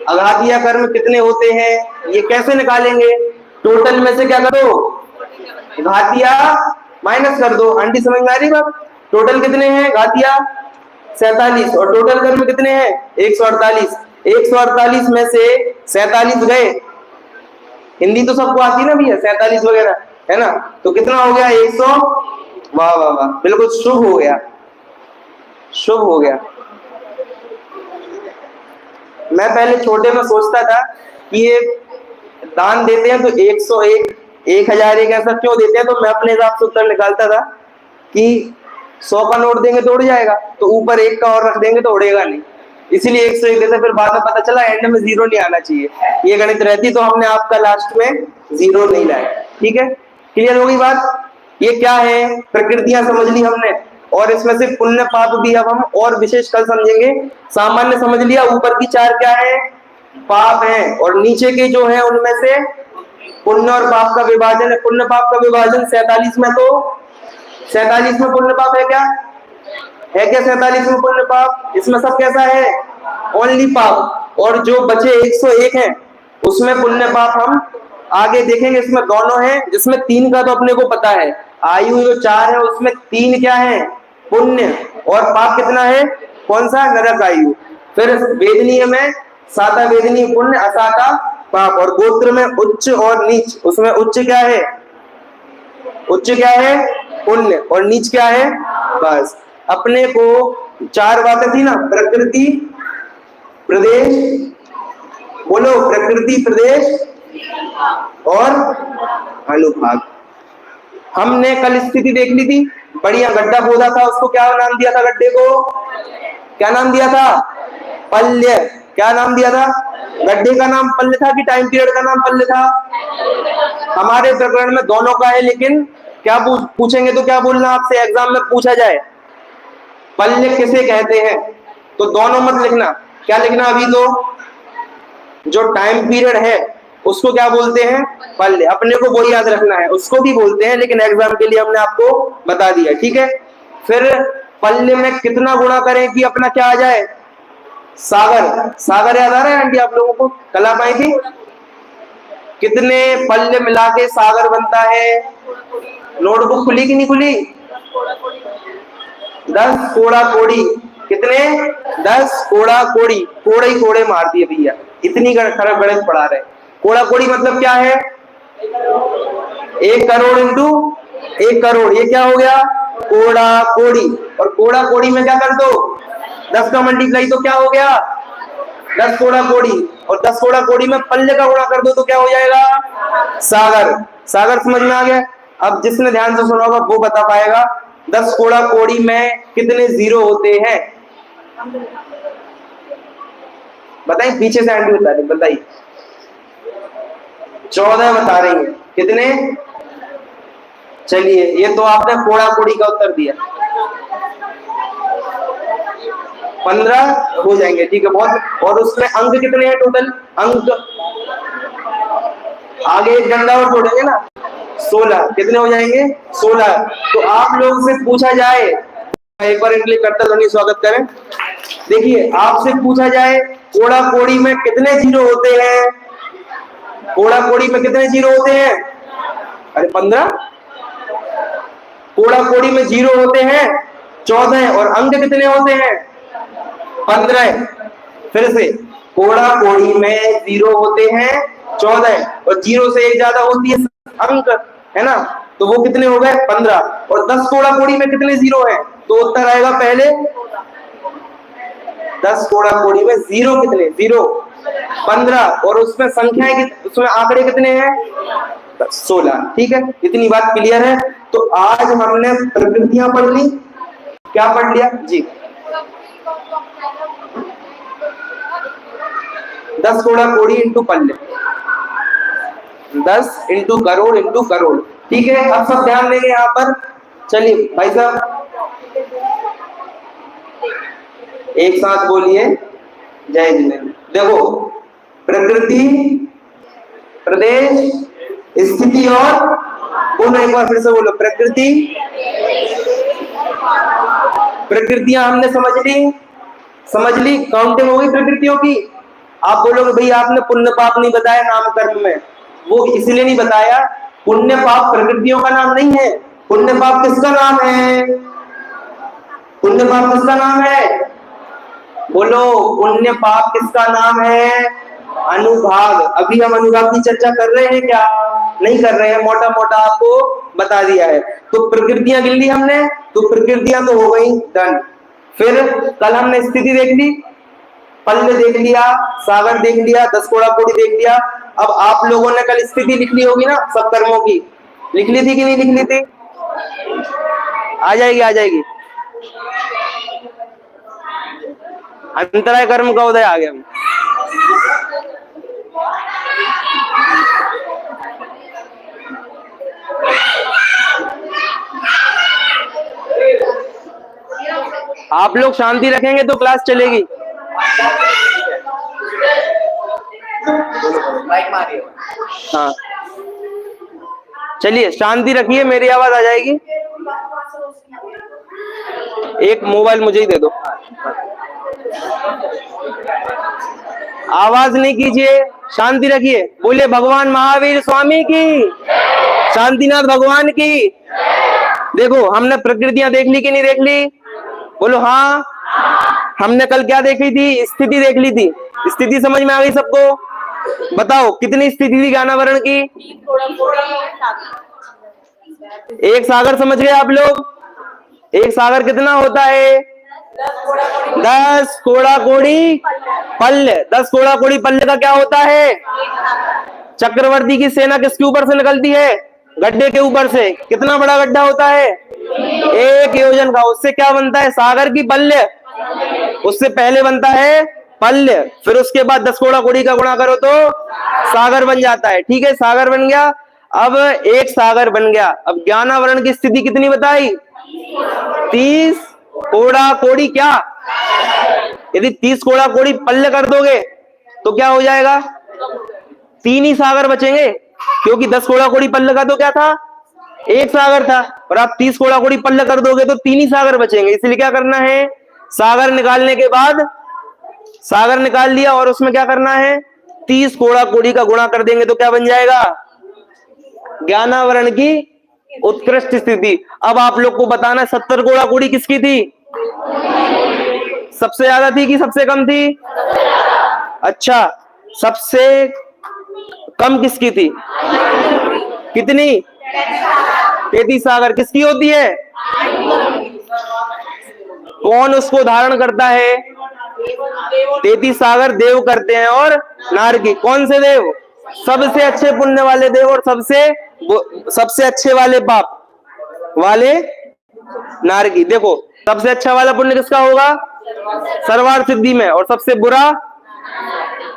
अघातीय कर्म कितने होते हैं ये कैसे निकालेंगे? टोटल में से क्या करो? घातीय माइनस कर दो। आंटी समझ में आ रही बात? टोटल कितने हैं घातीय? 47 और टोटल कर्म कितने हैं? 148। 148 में से 47 गए, हिंदी तो सबको आती ना भैया, 47 वगैरह है ना, तो कितना हो गया? 100। वाह वाह वाह, बिल्कुल शुभ हो गया, शुभ हो गया। मैं पहले छोटे में सोचता था कि ये दान देते हैं तो 101 1001 ऐसा क्यों देते हैं, तो मैं अपने हिसाब से उत्तर निकालता था कि 100 का नोट देंगे तो उड़ जाएगा, तो ऊपर 1 का और रख देंगे तो उड़ेगा नहीं, इसीलिए 101 देते। फिर बाद में पता चला एंड में 0 नहीं आना चाहिए, ये गणित रहती तो हमने आपका लास्ट में 0 नहीं लाया। ठीक है, क्लियर हो गई बात? ये क्या है? प्रकृतियां समझ ली हमने, और इसमें से पुण्य पाप भी अब हम और विशेष कल समझेंगे। सामान्य समझ लिया, ऊपर की 4 क्या है? पाप है, और नीचे के जो है उनमें से पुण्य और पाप का विभाजन है। पुण्य पाप का विभाजन 47 में, तो 47 में पुण्य पाप है क्या? है क्या 47 में पुण्य पाप? इसमें सब कैसा है? ओनली पाप। और जो बचे 101 है उसमें पुण्य पाप हम आगे देखेंगे। इसमें दोनों हैं, जिसमें 3 का तो अपने को पता है, आयु जो 4 है उसमें 3 क्या है? पुण्य, और पाप कितना है? कौन सा? नरक आयु। फिर वेदनीय में साता वेदनीय पुण्य, असाता पाप, और गोत्र में उच्च और नीच, उसमें उच्च क्या है? उच्च क्या है? पुण्य, और नीच क्या है? बस अपने को 4 बातें थी ना, प्रकृति प्रदेश, बोलो प्रकृति प्रदेश और अनुभाग। हमने कल स्थिति देख ली थी, बढ़िया गड्ढा खोदा था, उसको क्या नाम दिया था? गड्ढे को क्या नाम दिया था? पल्य। क्या नाम दिया था? गड्ढे का नाम पल्य था कि टाइम पीरियड का नाम पल्य था? हमारे प्रकरण में दोनों का है, लेकिन क्या पूछेंगे तो क्या बोलना आपसे एग्जाम में पूछा जाए, पल्य किसे कहते हैं, तो दोनों मत लिखना। क्या लिखना? अभी तो जो टाइम पीरियड है उसको क्या बोलते हैं? पल्य। अपने को वो याद रखना है, उसको भी बोलते हैं, लेकिन एग्जाम के लिए हमने आपको बता दिया। ठीक है, फिर पल्य में कितना गुणा करें कि अपना क्या आ जाए? सागर। सागर याद आ रहा है आंटी आप लोगों को? कल आप आई थी, कितने पल्य मिला के सागर बनता है? नोटबुक खुली कि नहीं खुली? 10 कोड़ा कोड़ी। कितने? 10 कोड़ा कोड़ी। कोड़े ही कोड़े मार दिए भैया, इतनी खराब गणित पढ़ा रहे। कोड़ा कोड़ी मतलब क्या है? 1 करोड़ इंटू 1 करोड़, ये क्या हो गया? कोड़ा कोड़ी। और कोड़ा कोड़ी में क्या कर दो? 10 का मल्टीप्लाई, तो क्या हो गया? 10 कोड़ा कोड़ी। और 10 कोड़ा कोड़ी में पल्य का गुणा कर दो तो क्या हो जाएगा? सागर। सागर समझ में आ गया। अब जिसने ध्यान से सुना होगा वो बता पाएगा 10 कोड़ा कोड़ी में कितने जीरो होते हैं? बताइए, पीछे से आंटी बता रही, बताइए। 14 बता रही है। कितने? चलिए, ये तो आपने कोड़ा कोड़ी का उत्तर दिया। 15 हो जाएंगे, ठीक है, बहुत। और उसमें अंक कितने हैं टोटल? अंक आगे एक डंडा और जोड़ेंगे ना, 16। कितने हो जाएंगे? 16। तो आप लोगों से पूछा जाए, एक बार इनके लिए करता ध्वनि स्वागत करें। देखिए, आपसे पूछा जाए कोड़ा कोड़ी में कितने जीरो होते हैं? कोड़ा कोड़ी में कितने जीरो होते हैं? अरे 15। कोड़ा कोड़ी में जीरो होते हैं 14 और अंक कितने होते हैं? 15। फिर से, कोड़ा कोड़ी में जीरो होते हैं 14 और जीरो से एक ज्यादा होती है अंक, है ना, तो वो कितने हो गए? 15। और 10 कोड़ा कोड़ी में कितने जीरो है? तो उत्तर आएगा पहले 10 कोड़ा कोड़ी में जीरो कितने? जीरो 15। और उसमें संख्याएं, उसमें आंकड़े कितने हैं? 16। ठीक है, इतनी बात क्लियर है। तो आज हमने प्रकृतियां पढ़ ली। क्या पढ़ लिया जी? 10 कोड़ा कोड़ी इंटू पल्ले, 10 इंटू करोड़ इंटू करोड़। ठीक है, अब सब ध्यान देंगे यहाँ पर। चलिए भाई साहब, एक साथ बोलिए जय जिनेन्द्र। देखो, प्रकृति, प्रदेश, स्थिति और बोलो, एक बार फिर से बोलो, प्रकृति। प्रकृतियां हमने समझ ली, काउंटिंग हो गई प्रकृतियों की। आप बोलोगे भाई आपने पुण्य पाप नहीं बताया नाम कर्म में, वो इसलिए नहीं बताया, पुण्य पाप प्रकृतियों का नाम नहीं है। पुण्य पाप किसका नाम है? पुण्य पाप किसका नाम है? बोलो, पुण्य पाप किसका नाम है? अनुभाग। अभी हम अनुभाग की चर्चा कर रहे हैं क्या? नहीं कर रहे हैं, मोटा मोटा आपको बता दिया है। तो प्रकृतियां गिन ली हमने, तो प्रकृतियां तो हो गई डन। फिर कल हमने स्थिति देख ली, पल्ले देख लिया, सागर देख लिया, 10 कोड़ा कोड़ी देख लिया। अब आप लोगों ने कल स्थिति लिख ली होगी ना, सब कर्मों की लिख ली थी कि नहीं लिख ली थी? आ जाएगी। अंतराय कर्म का उदय आ गया। आप लोग शांति रखेंगे तो क्लास चलेगी। हाँ, चलिए शांति रखिए, मेरी आवाज आ जाएगी। एक मोबाइल मुझे ही दे दो। आवाज नहीं कीजिए, शांति रखिए। बोलिए भगवान महावीर स्वामी की, शांतिनाथ भगवान की। देखो, हमने प्रकृतियां देख ली कि नहीं देख ली? बोलो हाँ। हमने कल क्या देखी थी? स्थिति देख ली थी। स्थिति समझ में आ गई सबको? बताओ कितनी स्थिति थी ज्ञानावरण की? एक सागर समझ गए आप लोग? एक सागर कितना होता है? 10 कोड़ा कोड़ी पल्ले। 10 कोड़ा कोड़ी पल्ले का क्या होता है? चक्रवर्ती की सेना किसके ऊपर से निकलती है? गड्ढे के ऊपर से। कितना बड़ा गड्ढा होता है? 1 योजन का। उससे क्या बनता है? सागर की पल्ले। उससे पहले बनता है पल्ले, फिर उसके बाद 10 कोड़ा कोड़ी का गुणा करो तो सागर बन जाता है। ठीक है, सागर बन गया। अब एक सागर बन गया। अब ज्ञानावरण की स्थिति कितनी बताई? 30 कोड़ा कोड़ी क्या? यदि 30 कोड़ा कोड़ी पल्ले कर दोगे तो क्या हो जाएगा? 3 ही सागर बचेंगे, क्योंकि 10 कोड़ा कोड़ी पल्ले का तो क्या था? 1 सागर था। और आप 30 कोड़ा कोड़ी पल्ले कर दोगे तो 3 ही सागर बचेंगे। इसलिए क्या करना है? सागर निकालने के बाद सागर निकाल लिया और उसमें क्या करना है? 30 कोड़ा कोड़ी का गुणा कर देंगे तो क्या बन जाएगा? ज्ञानावरण की उत्कृष्ट स्थिति। अब आप लोग को बताना है 70 कोड़ा कोड़ी किसकी थी? सबसे ज्यादा थी कि सबसे कम थी? अच्छा, सबसे कम किसकी थी? कितनी? 33 सागर। किसकी होती है? कौन उसको धारण करता है? 33 सागर देव करते हैं और नारकी। कौन से देव? सबसे अच्छे पुण्य वाले देव और सबसे वो सबसे अच्छे वाले पाप वाले नारकी। देखो सबसे अच्छा वाला पुण्य किसका होगा? सर्वार्थ सिद्धि में। और सबसे बुरा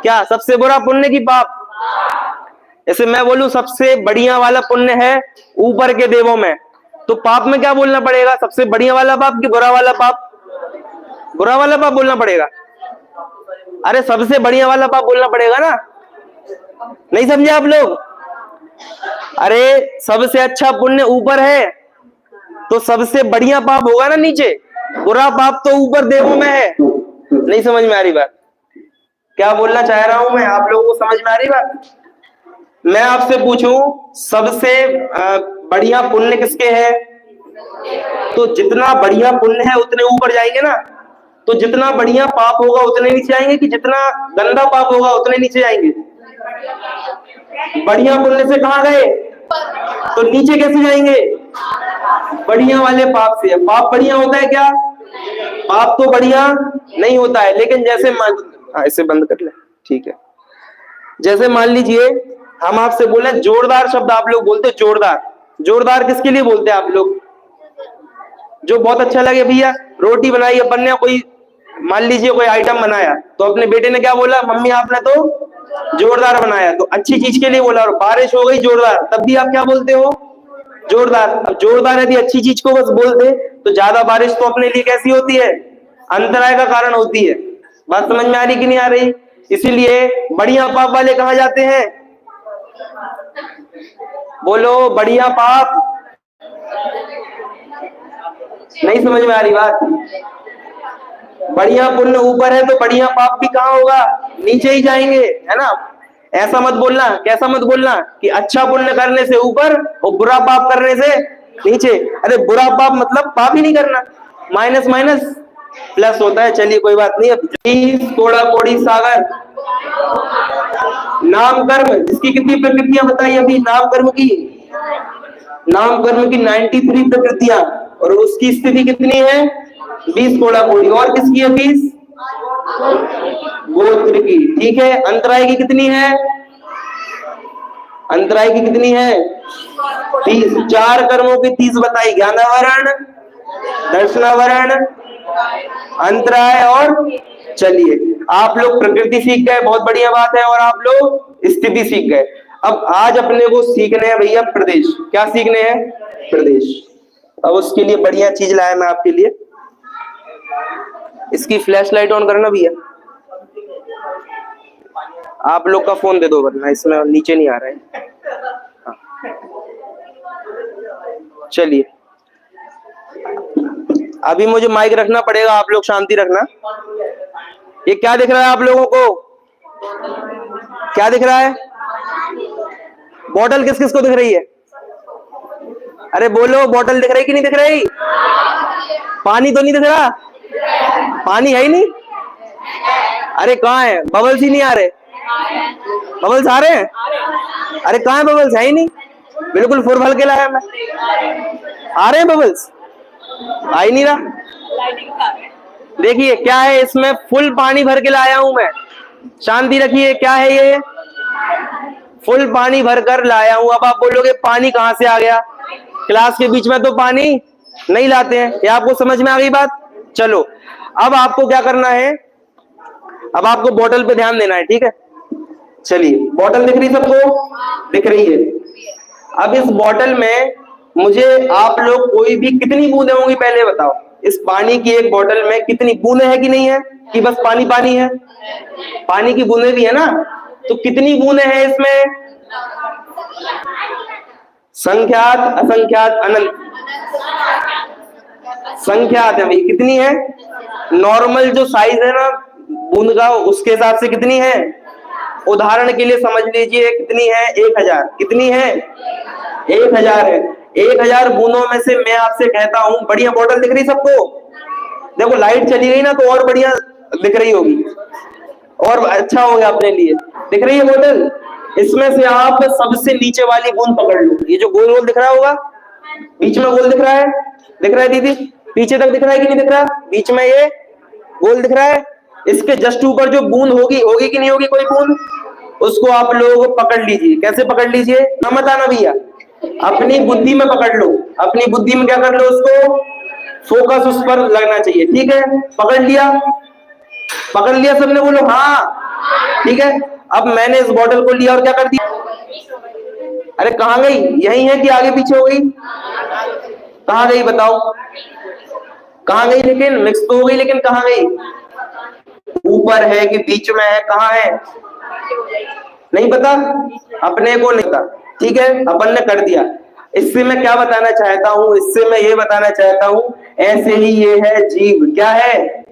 क्या? सबसे बुरा पुण्य की पाप। जैसे मैं बोलूं सबसे बढ़िया वाला पुण्य है ऊपर के देवों में, तो पाप में क्या बोलना पड़ेगा? सबसे बढ़िया वाला पाप कि बुरा वाला पाप? बुरा वाला पाप बोलना पड़ेगा। अरे सबसे बढ़िया वाला पाप बोलना पड़ेगा ना, नहीं समझे आप लोग? अरे सबसे अच्छा पुण्य ऊपर है तो सबसे बढ़िया पाप होगा ना नीचे, बुरा पाप तो ऊपर देवों में है। नहीं समझ में आ रही बात? क्या बोलना चाह रहा हूं मैं, आप लोगों को समझ में आ रही बात? मैं आपसे पूछूं सबसे बढ़िया पुण्य किसके है, तो जितना बढ़िया पुण्य है उतने ऊपर जाएंगे ना। तो जितना बढ़िया पाप होगा उतने नीचे आएंगे कि जितना गंदा पाप होगा उतने नीचे जाएंगे? बढ़िया पुण्य से कहां गए? तो नीचे कैसे जाएंगे? बढ़िया वाले पाप से। पाप बढ़िया होता है क्या? पाप तो बढ़िया नहीं होता है, लेकिन जैसे ऐसे बंद कर ले, ठीक है। जैसे मान लीजिए हम आपसे बोले जोरदार शब्द, आप लोग बोलते जोरदार। जोरदार किसके लिए बोलते हैं आप लोग? जो बहुत अच्छा लगे। भैया रोटी बनाई अपन ने, कोई मान लीजिए कोई आइटम बनाया तो अपने बेटे ने क्या बोला? मम्मी आपने तो जोरदार बनाया, तो अच्छी चीज के लिए बोला। और बारिश हो गई जोरदार, तब भी आप क्या बोलते हो? जोरदार। अब जोरदार यदि अच्छी चीज को बस बोल दे तो ज्यादा बारिश तो अपने लिए कैसी होती है? अंतराय का कारण होती है। बात समझ में आ रही कि नहीं आ रही? इसीलिए बढ़िया पाप वाले कहां जाते हैं? बोलो बढ़िया पाप। नहीं समझ में आ रही बात? बढ़िया पुण्य ऊपर है तो बढ़िया पाप भी कहां होगा? नीचे ही जाएंगे, है ना? ऐसा मत बोलना। कैसा मत बोलना कि अच्छा पुण्य करने से ऊपर और बुरा पाप करने से नीचे। अरे बुरा पाप मतलब पाप ही नहीं करना, माइनस माइनस प्लस होता है। चलिए कोई बात नहीं। अब कोड़ा कोड़ी सागर, नाम कर्म जिसकी कितनी प्रकृतियां बताई अभी? नाम कर्म की 93 प्रकृतियां, और उसकी स्थिति कितनी है? 20 कोड़ा कोड़ी। और किसकी है? 20 गोत्र की। ठीक है। अंतराय की कितनी है? अंतराय की कितनी है? 30। 4 कर्मों की 30 बताई, ज्ञानावरण, दर्शनावरण, अंतराय और। चलिए आप लोग प्रकृति सीख गए, बहुत बढ़िया बात है। और आप लोग स्थिति सीख गए। अब आज अपने को सीखने हैं भैया प्रदेश। क्या सीखने हैं? प्रदेश। अब उसके लिए बढ़िया चीज लाया मैं आपके लिए। इसकी फ्लैश लाइट ऑन करना भैया। आप लोग का फोन दे दो वरना इसमें नीचे नहीं आ रहा है। हाँ। चलिए अभी मुझे माइक रखना पड़ेगा, आप लोग शांति रखना। ये क्या दिख रहा है आप लोगों को? क्या दिख रहा है? बॉटल किस किस को दिख रही है? अरे बोलो, बॉटल दिख रही कि नहीं दिख रही? पानी तो नहीं दिख रहा? पानी है ही नहीं। अरे कहाँ है? बबल्स ही नहीं आ रहे। बबल्स आ रहे हैं? अरे कहाँ है बबल्स? है ही नहीं। बिल्कुल फुल भर के लाया मैं। आ रहे हैं बबल्स? आ ही नहीं रहा। देखिए क्या है इसमें, फुल पानी भर के लाया हूं मैं। शांति रखिए। क्या है ये? फुल पानी भरकर लाया हूं। अब आप बोलोगे पानी कहां से आ गया? क्लास के बीच में तो पानी नहीं लाते हैं। ये आपको समझ में आ गई बात? चलो अब आपको क्या करना है, अब आपको बोतल पे ध्यान देना है, ठीक है? चलिए बोतल दिख रही सबको? दिख रही है। अब इस बोतल में मुझे आप लोग कोई भी कितनी बूंदें होंगी पहले बताओ। इस पानी की एक बोतल में कितनी बूंदें है कि नहीं है? कि बस पानी पानी है? पानी की बूंदें भी है ना, तो कितनी बूंदें हैं इसमें? संख्यात, असंख्यात, अनंत? संख्यात है भाई। कितनी है? नॉर्मल जो साइज है ना बूंद का, उसके हिसाब से कितनी है? उदाहरण के लिए समझ लीजिए कितनी है? 1000। कितनी है? 1000 है। 1000 बूंदों में से मैं आपसे कहता हूं, बढ़िया बोतल दिख रही सबको? देखो लाइट चली गई ना तो और बढ़िया दिख रही होगी, और अच्छा हो गया अपने लिए। दिख रही है बोतल? इसमें से आप सबसे नीचे वाली बूंद पकड़ लो। ये जो गोल गोल दिख रहा होगा, बीच में गोल दिख रहा है? दिख रहा है दीदी? पीछे तक दिख रहा है कि नहीं दिख रहा? बीच में ये गोल दिख रहा है, इसके जस्ट ऊपर जो बूंद होगी, होगी कि नहीं होगी कोई बूंद, उसको आप लोग पकड़ लीजिए। कैसे पकड़ लीजिए? ना मत आना भैया। अपनी बुद्धि में पकड़ लो, अपनी बुद्धि में क्या कर लो, उसको फोकस उस पर लगना चाहिए। ठीक है, पकड़ लिया, पकड़ लिया सबने, बोलो हाँ। ठीक है, अब मैंने इस बॉटल को लिया और क्या कर दिया, अरे कहाँ गई, यही है कि आगे पीछे हो गई, कहाँ गई बताओ, कहाँ गई, लेकिन मिक्स तो हो गई, लेकिन कहाँ गई, ऊपर है कि बीच में है, कहाँ है, नहीं पता, अपने को नहीं पता। ठीक है, अपन ने कर दिया। इससे मैं क्या बताना चाहता हूं, इससे मैं ये बताना चाहता हूं, ऐसे ही ये है जीव, क्या है,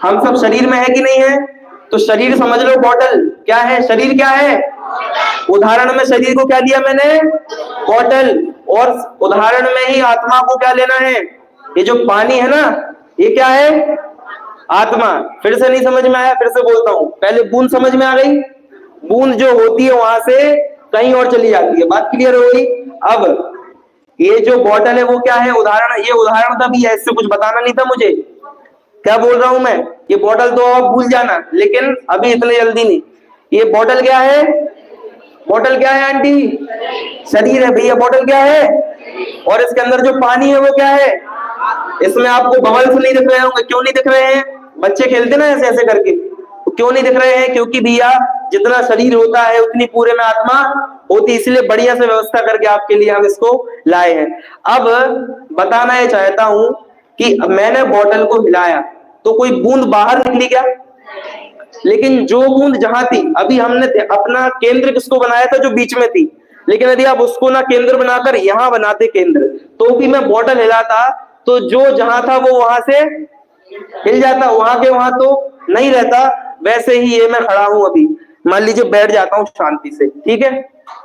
हम सब शरीर में है कि नहीं है, तो शरीर समझ लो बॉटल, क्या है शरीर, क्या है, उदाहरण में शरीर को क्या दिया मैंने, बॉटल, और उदाहरण में ही आत्मा को क्या लेना है, ये जो पानी है ना, ये क्या है, आत्मा। फिर से नहीं समझ में आया, फिर से बोलता हूं, पहले बूंद समझ में आ गई, बूंद जो होती है वहां से कहीं और चली जाती है, बात क्लियर हो गई। अब ये जो बॉटल है वो क्या है, उदाहरण, ये उदाहरण था भी, इससे कुछ बताना नहीं था मुझे, क्या बोल रहा हूं मैं, ये बॉटल तो आप भूल जाना, लेकिन अभी इतने जल्दी नहीं। ये बॉटल क्या है, बॉटल क्या है आंटी, शरीर है भैया, बॉटल क्या है, और इसके अंदर जो पानी है वो क्या है, इसमें आपको बबल्स नहीं दिख रहे होंगे, क्यों नहीं दिख रहे हैं, बच्चे खेलते ना ऐसे ऐसे करके, तो क्यों नहीं दिख रहे हैं, क्योंकि भैया जितना शरीर होता है उतनी पूरे में आत्मा होती, इसलिए बढ़िया से व्यवस्था करके आपके लिए हम इसको लाए हैं। अब बताना ये चाहता हूं कि मैंने बॉटल को हिलाया तो कोई बूंद बाहर निकली क्या, लेकिन जो बूंद जहां थी, अभी हमने अपना केंद्र किसको बनाया था, जो बीच में थी, लेकिन यदि आप उसको ना केंद्र बनाकर यहां बनाते केंद्र, तो भी मैं बॉटल हिलाता तो जो जहां था वो वहां से हिल जाता, वहां के वहां तो नहीं रहता। वैसे ही ये मैं खड़ा हूं, अभी मान लीजिए बैठ जाता हूं शांति से, ठीक है,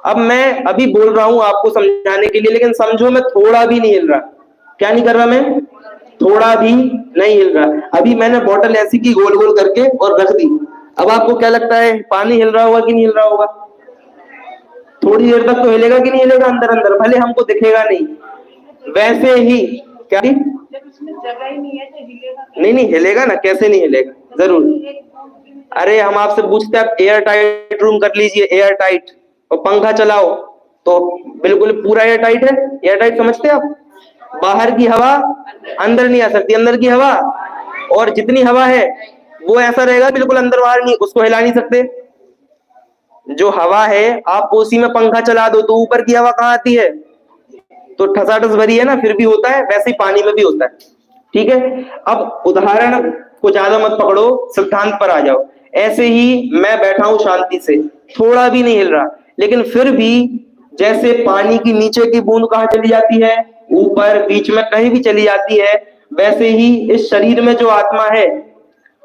अब मैं अभी बोल रहा हूं आपको समझाने के लिए, लेकिन समझो मैं थोड़ा भी नहीं हिल रहा, क्या नहीं कर रहा मैं, थोड़ा भी नहीं हिल रहा। अभी मैंने बॉटल ऐसी की गोल गोल करके और रख दी, अब आपको क्या लगता है पानी हिल रहा होगा कि नहीं हिल रहा होगा, थोड़ी देर तक तो हिलेगा कि नहीं हिलेगा, अंदर अंदर, भले हमको दिखेगा नहीं। वैसे ही क्या, जगह ही नहीं है तो हिलेगा नहीं हिलेगा ना, कैसे नहीं हिलेगा, जरूर। अरे हम आपसे पूछते हैं, आप एयर टाइट रूम कर लीजिए, एयर टाइट, और पंखा चलाओ तो बिल्कुल पूरा एयर टाइट है, एयर टाइट समझते हैं आप, बाहर की हवा अंदर नहीं आ सकती, अंदर की हवा, और जितनी हवा है वो ऐसा रहेगा बिल्कुल अंदर बाहर नहीं, उसको हिला नहीं सकते। जो हवा है आप उसी में पंखा चला दो तो ऊपर की हवा कहाँ आती है, तो ठसाठस भरी है ना, फिर भी होता है, वैसे ही पानी में भी होता है। ठीक है, अब उदाहरण को ज्यादा मत पकड़ो, सिद्धांत पर आ जाओ। ऐसे ही मैं बैठा हूं शांति से, थोड़ा भी नहीं हिल रहा, लेकिन फिर भी जैसे पानी की नीचे की बूंद कहाँ चली जाती है, ऊपर, बीच में कहीं भी चली जाती है, वैसे ही इस शरीर में जो आत्मा है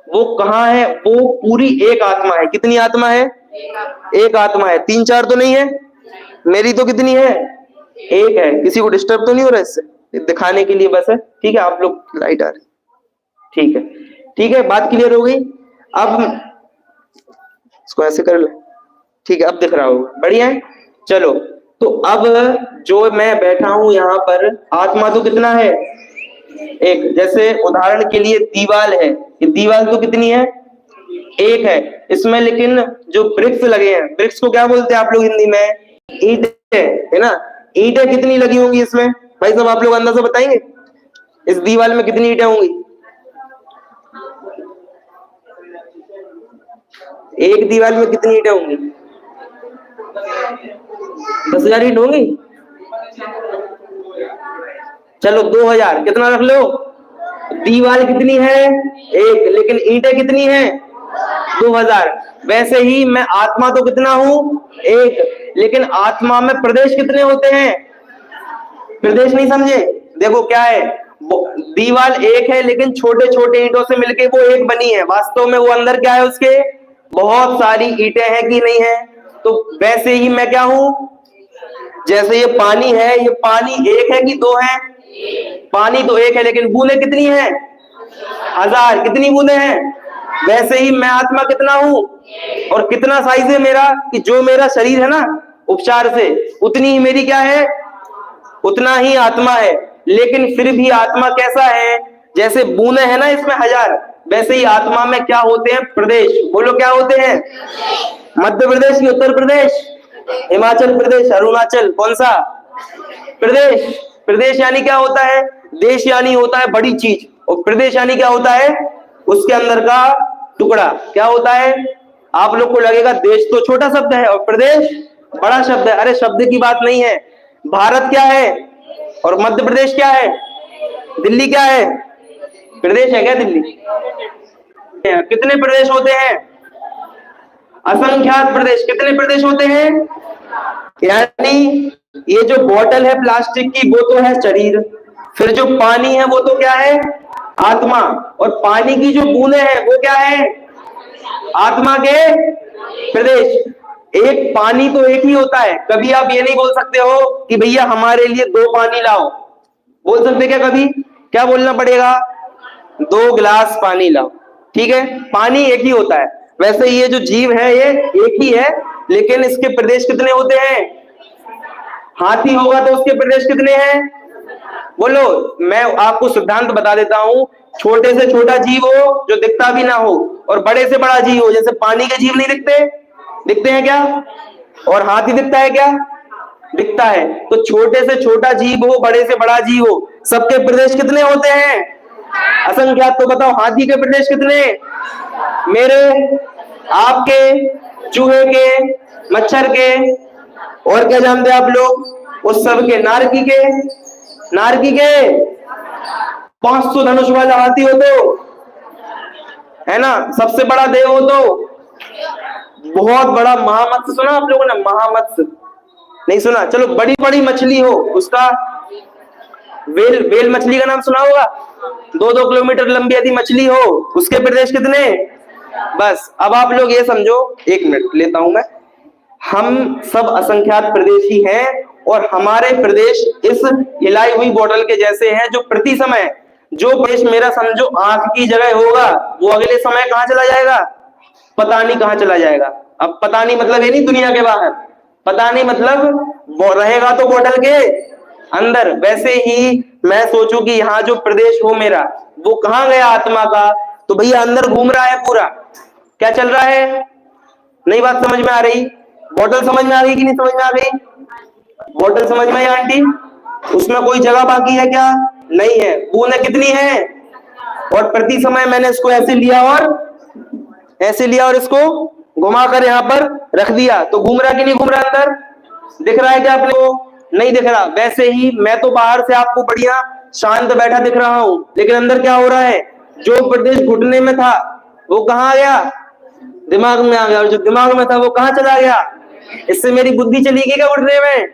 वो कहाँ है, वो पूरी एक आत्मा है। कितनी आत्मा है, एक आत्मा है, तीन चार तो नहीं है, मेरी तो कितनी है, एक है। किसी को डिस्टर्ब तो नहीं हो रहा इससे, दिखाने के लिए बस है, ठीक है, आप लोग लाइट आ रही, ठीक है, ठीक है, बात क्लियर हो गई। अब इसको ऐसे कर ले, ठीक है, अब दिख रहा होगा, बढ़िया है। चलो, तो अब जो मैं बैठा हूं यहाँ पर, आत्मा तो कितना है, एक। जैसे उदाहरण के लिए दीवाल है, ये दीवाल तो कितनी है, एक है, इसमें लेकिन जो वृक्ष लगे हैं, वृक्ष को क्या बोलते हैं आप लोग हिंदी में, ईंटें, है ना, ईंटें कितनी लगी होंगी इसमें, भाई साहब आप लोग अंदाजा बताएंगे, इस दीवार में कितनी ईंटें होंगी, एक दीवार में कितनी ईंटें होंगी, 10,000 ईंट होंगी, चलो 2,000, कितना रख लो, दीवार कितनी है, एक, लेकिन ईंटें कितनी है, 2,000। वैसे ही मैं आत्मा तो कितना हूं, एक, लेकिन आत्मा में प्रदेश कितने होते हैं, प्रदेश नहीं समझे, देखो क्या है, दीवार एक है लेकिन छोटे छोटे ईंटों से मिलके वो एक बनी है, वास्तव में वो अंदर क्या है, उसके बहुत सारी ईंटें हैं कि नहीं है। तो वैसे ही मैं क्या हूं, जैसे ये पानी है, ये पानी एक है कि दो है, पानी तो एक है, लेकिन बूंदे कितनी है, 1000, कितनी बूंदे हैं। वैसे ही मैं आत्मा कितना हूं, और कितना साइज है मेरा, कि जो मेरा शरीर है ना उपचार से, उतनी ही मेरी क्या है, उतना ही आत्मा है। लेकिन फिर भी आत्मा कैसा है, जैसे बूंदे है ना इसमें 1000, वैसे ही आत्मा में क्या होते हैं, प्रदेश, बोलो क्या होते हैं, मध्य प्रदेश की, उत्तर प्रदेश, हिमाचल प्रदेश, अरुणाचल, कौन सा, प्रदेश। प्रदेश यानी क्या होता है? देश यानी होता है बड़ी चीज, और प्रदेश यानी क्या होता है? उसके अंदर का टुकड़ा। क्या होता है? आप लोग को लगेगा देश तो छोटा शब्द है और प्रदेश बड़ा शब्द है। अरे शब्द की बात नहीं है। भारत क्या है और मध्य प्रदेश क्या है? दिल्ली क्या है? प्रदेश है क्या दिल्ली? कितने प्रदेश होते हैं? असंख्यात प्रदेश। कितने प्रदेश होते हैं? यानी ये जो बोतल है प्लास्टिक की वो तो है शरीर, फिर जो पानी है वो तो क्या है? आत्मा। और पानी की जो बूंदें हैं वो क्या है? आत्मा के प्रदेश। एक पानी तो एक ही होता है। कभी आप ये नहीं बोल सकते हो कि भैया हमारे लिए 2 पानी लाओ। बोल सकते क्या कभी? क्या बोलना पड़ेगा? 2 गिलास पानी लाओ। ठीक है, पानी एक ही होता है। वैसे ये जो जीव है ये एक ही है, लेकिन इसके प्रदेश कितने होते हैं? हाथी होगा तो उसके प्रदेश कितने हैं? बोलो। मैं आपको सिद्धांत बता देता हूं। छोटे से छोटा जीव हो जो दिखता भी ना हो, और बड़े से बड़ा जीव हो, जैसे पानी के जीव नहीं दिखते? दिखते हैं क्या? और हाथी दिखता है क्या? दिखता है। तो छोटे से छोटा जीव हो, बड़े से बड़ा जीव हो, सबके प्रदेश कितने होते हैं? असंख्यात। तो बताओ हाथी के प्रदेश कितने? मेरे, आपके, चूहे के, मच्छर के, और क्या जानते हैं आप लोग? उस सब के, नारकी के। नारकी के 500 धनुष वाला हाथी हो तो, है ना, सबसे बड़ा देव हो तो, बहुत बड़ा महामत्स्य। सुना आप लोगों ने? महामत्स्य नहीं सुना? चलो, बड़ी बड़ी मछली हो उसका, वेल। वेल मछली का नाम सुना होगा? 2-2 किलोमीटर लंबी यदि मछली हो, उसके प्रदेश कितने? बस। अब आप लोग ये समझो, 1 मिनट लेता हूं मैं। हम सब असंख्यात प्रदेशी हैं, और हमारे प्रदेश इस हिलाई हुई बोतल के जैसे हैं, जो प्रति समय, जो प्रदेश मेरा समझो आंख की जगह होगा, वो अगले समय कहां चला जाएगा? पता नहीं कहां चला जाएगा। अब पता नहीं मतलब ये नहीं दुनिया के बाहर, पता नहीं मतलब वो रहेगा तो बोतल के अंदर। वैसे ही मैं सोचूं कि यहाँ जो प्रदेश हो मेरा, वो कहां गया आत्मा का? तो भैया अंदर घूम रहा है पूरा। क्या चल रहा है? नई बात समझ में आ रही? बोतल समझ में आ गई कि नहीं समझ में आ गई? बोतल समझ में आई आंटी? उसमें कोई जगह बाकी है क्या? नहीं है। बूंदें कितनी है? और प्रति समय मैंने इसको ऐसे लिया और इसको घुमाकर यहाँ पर रख दिया, तो घूम रहा कि नहीं घूम रहा? अंदर दिख रहा है क्या आप लोगों को? नहीं दिख रहा। वैसे ही मैं तो बाहर से आपको बढ़िया शांत बैठा दिख रहा हूं, लेकिन अंदर क्या हो रहा है? जो प्रदेश घुटने में था वो कहाँ आ गया? दिमाग में आ गया। और जो दिमाग में था वो कहाँ चला गया? इससे मेरी बुद्धि चली गई क्या घुटने में?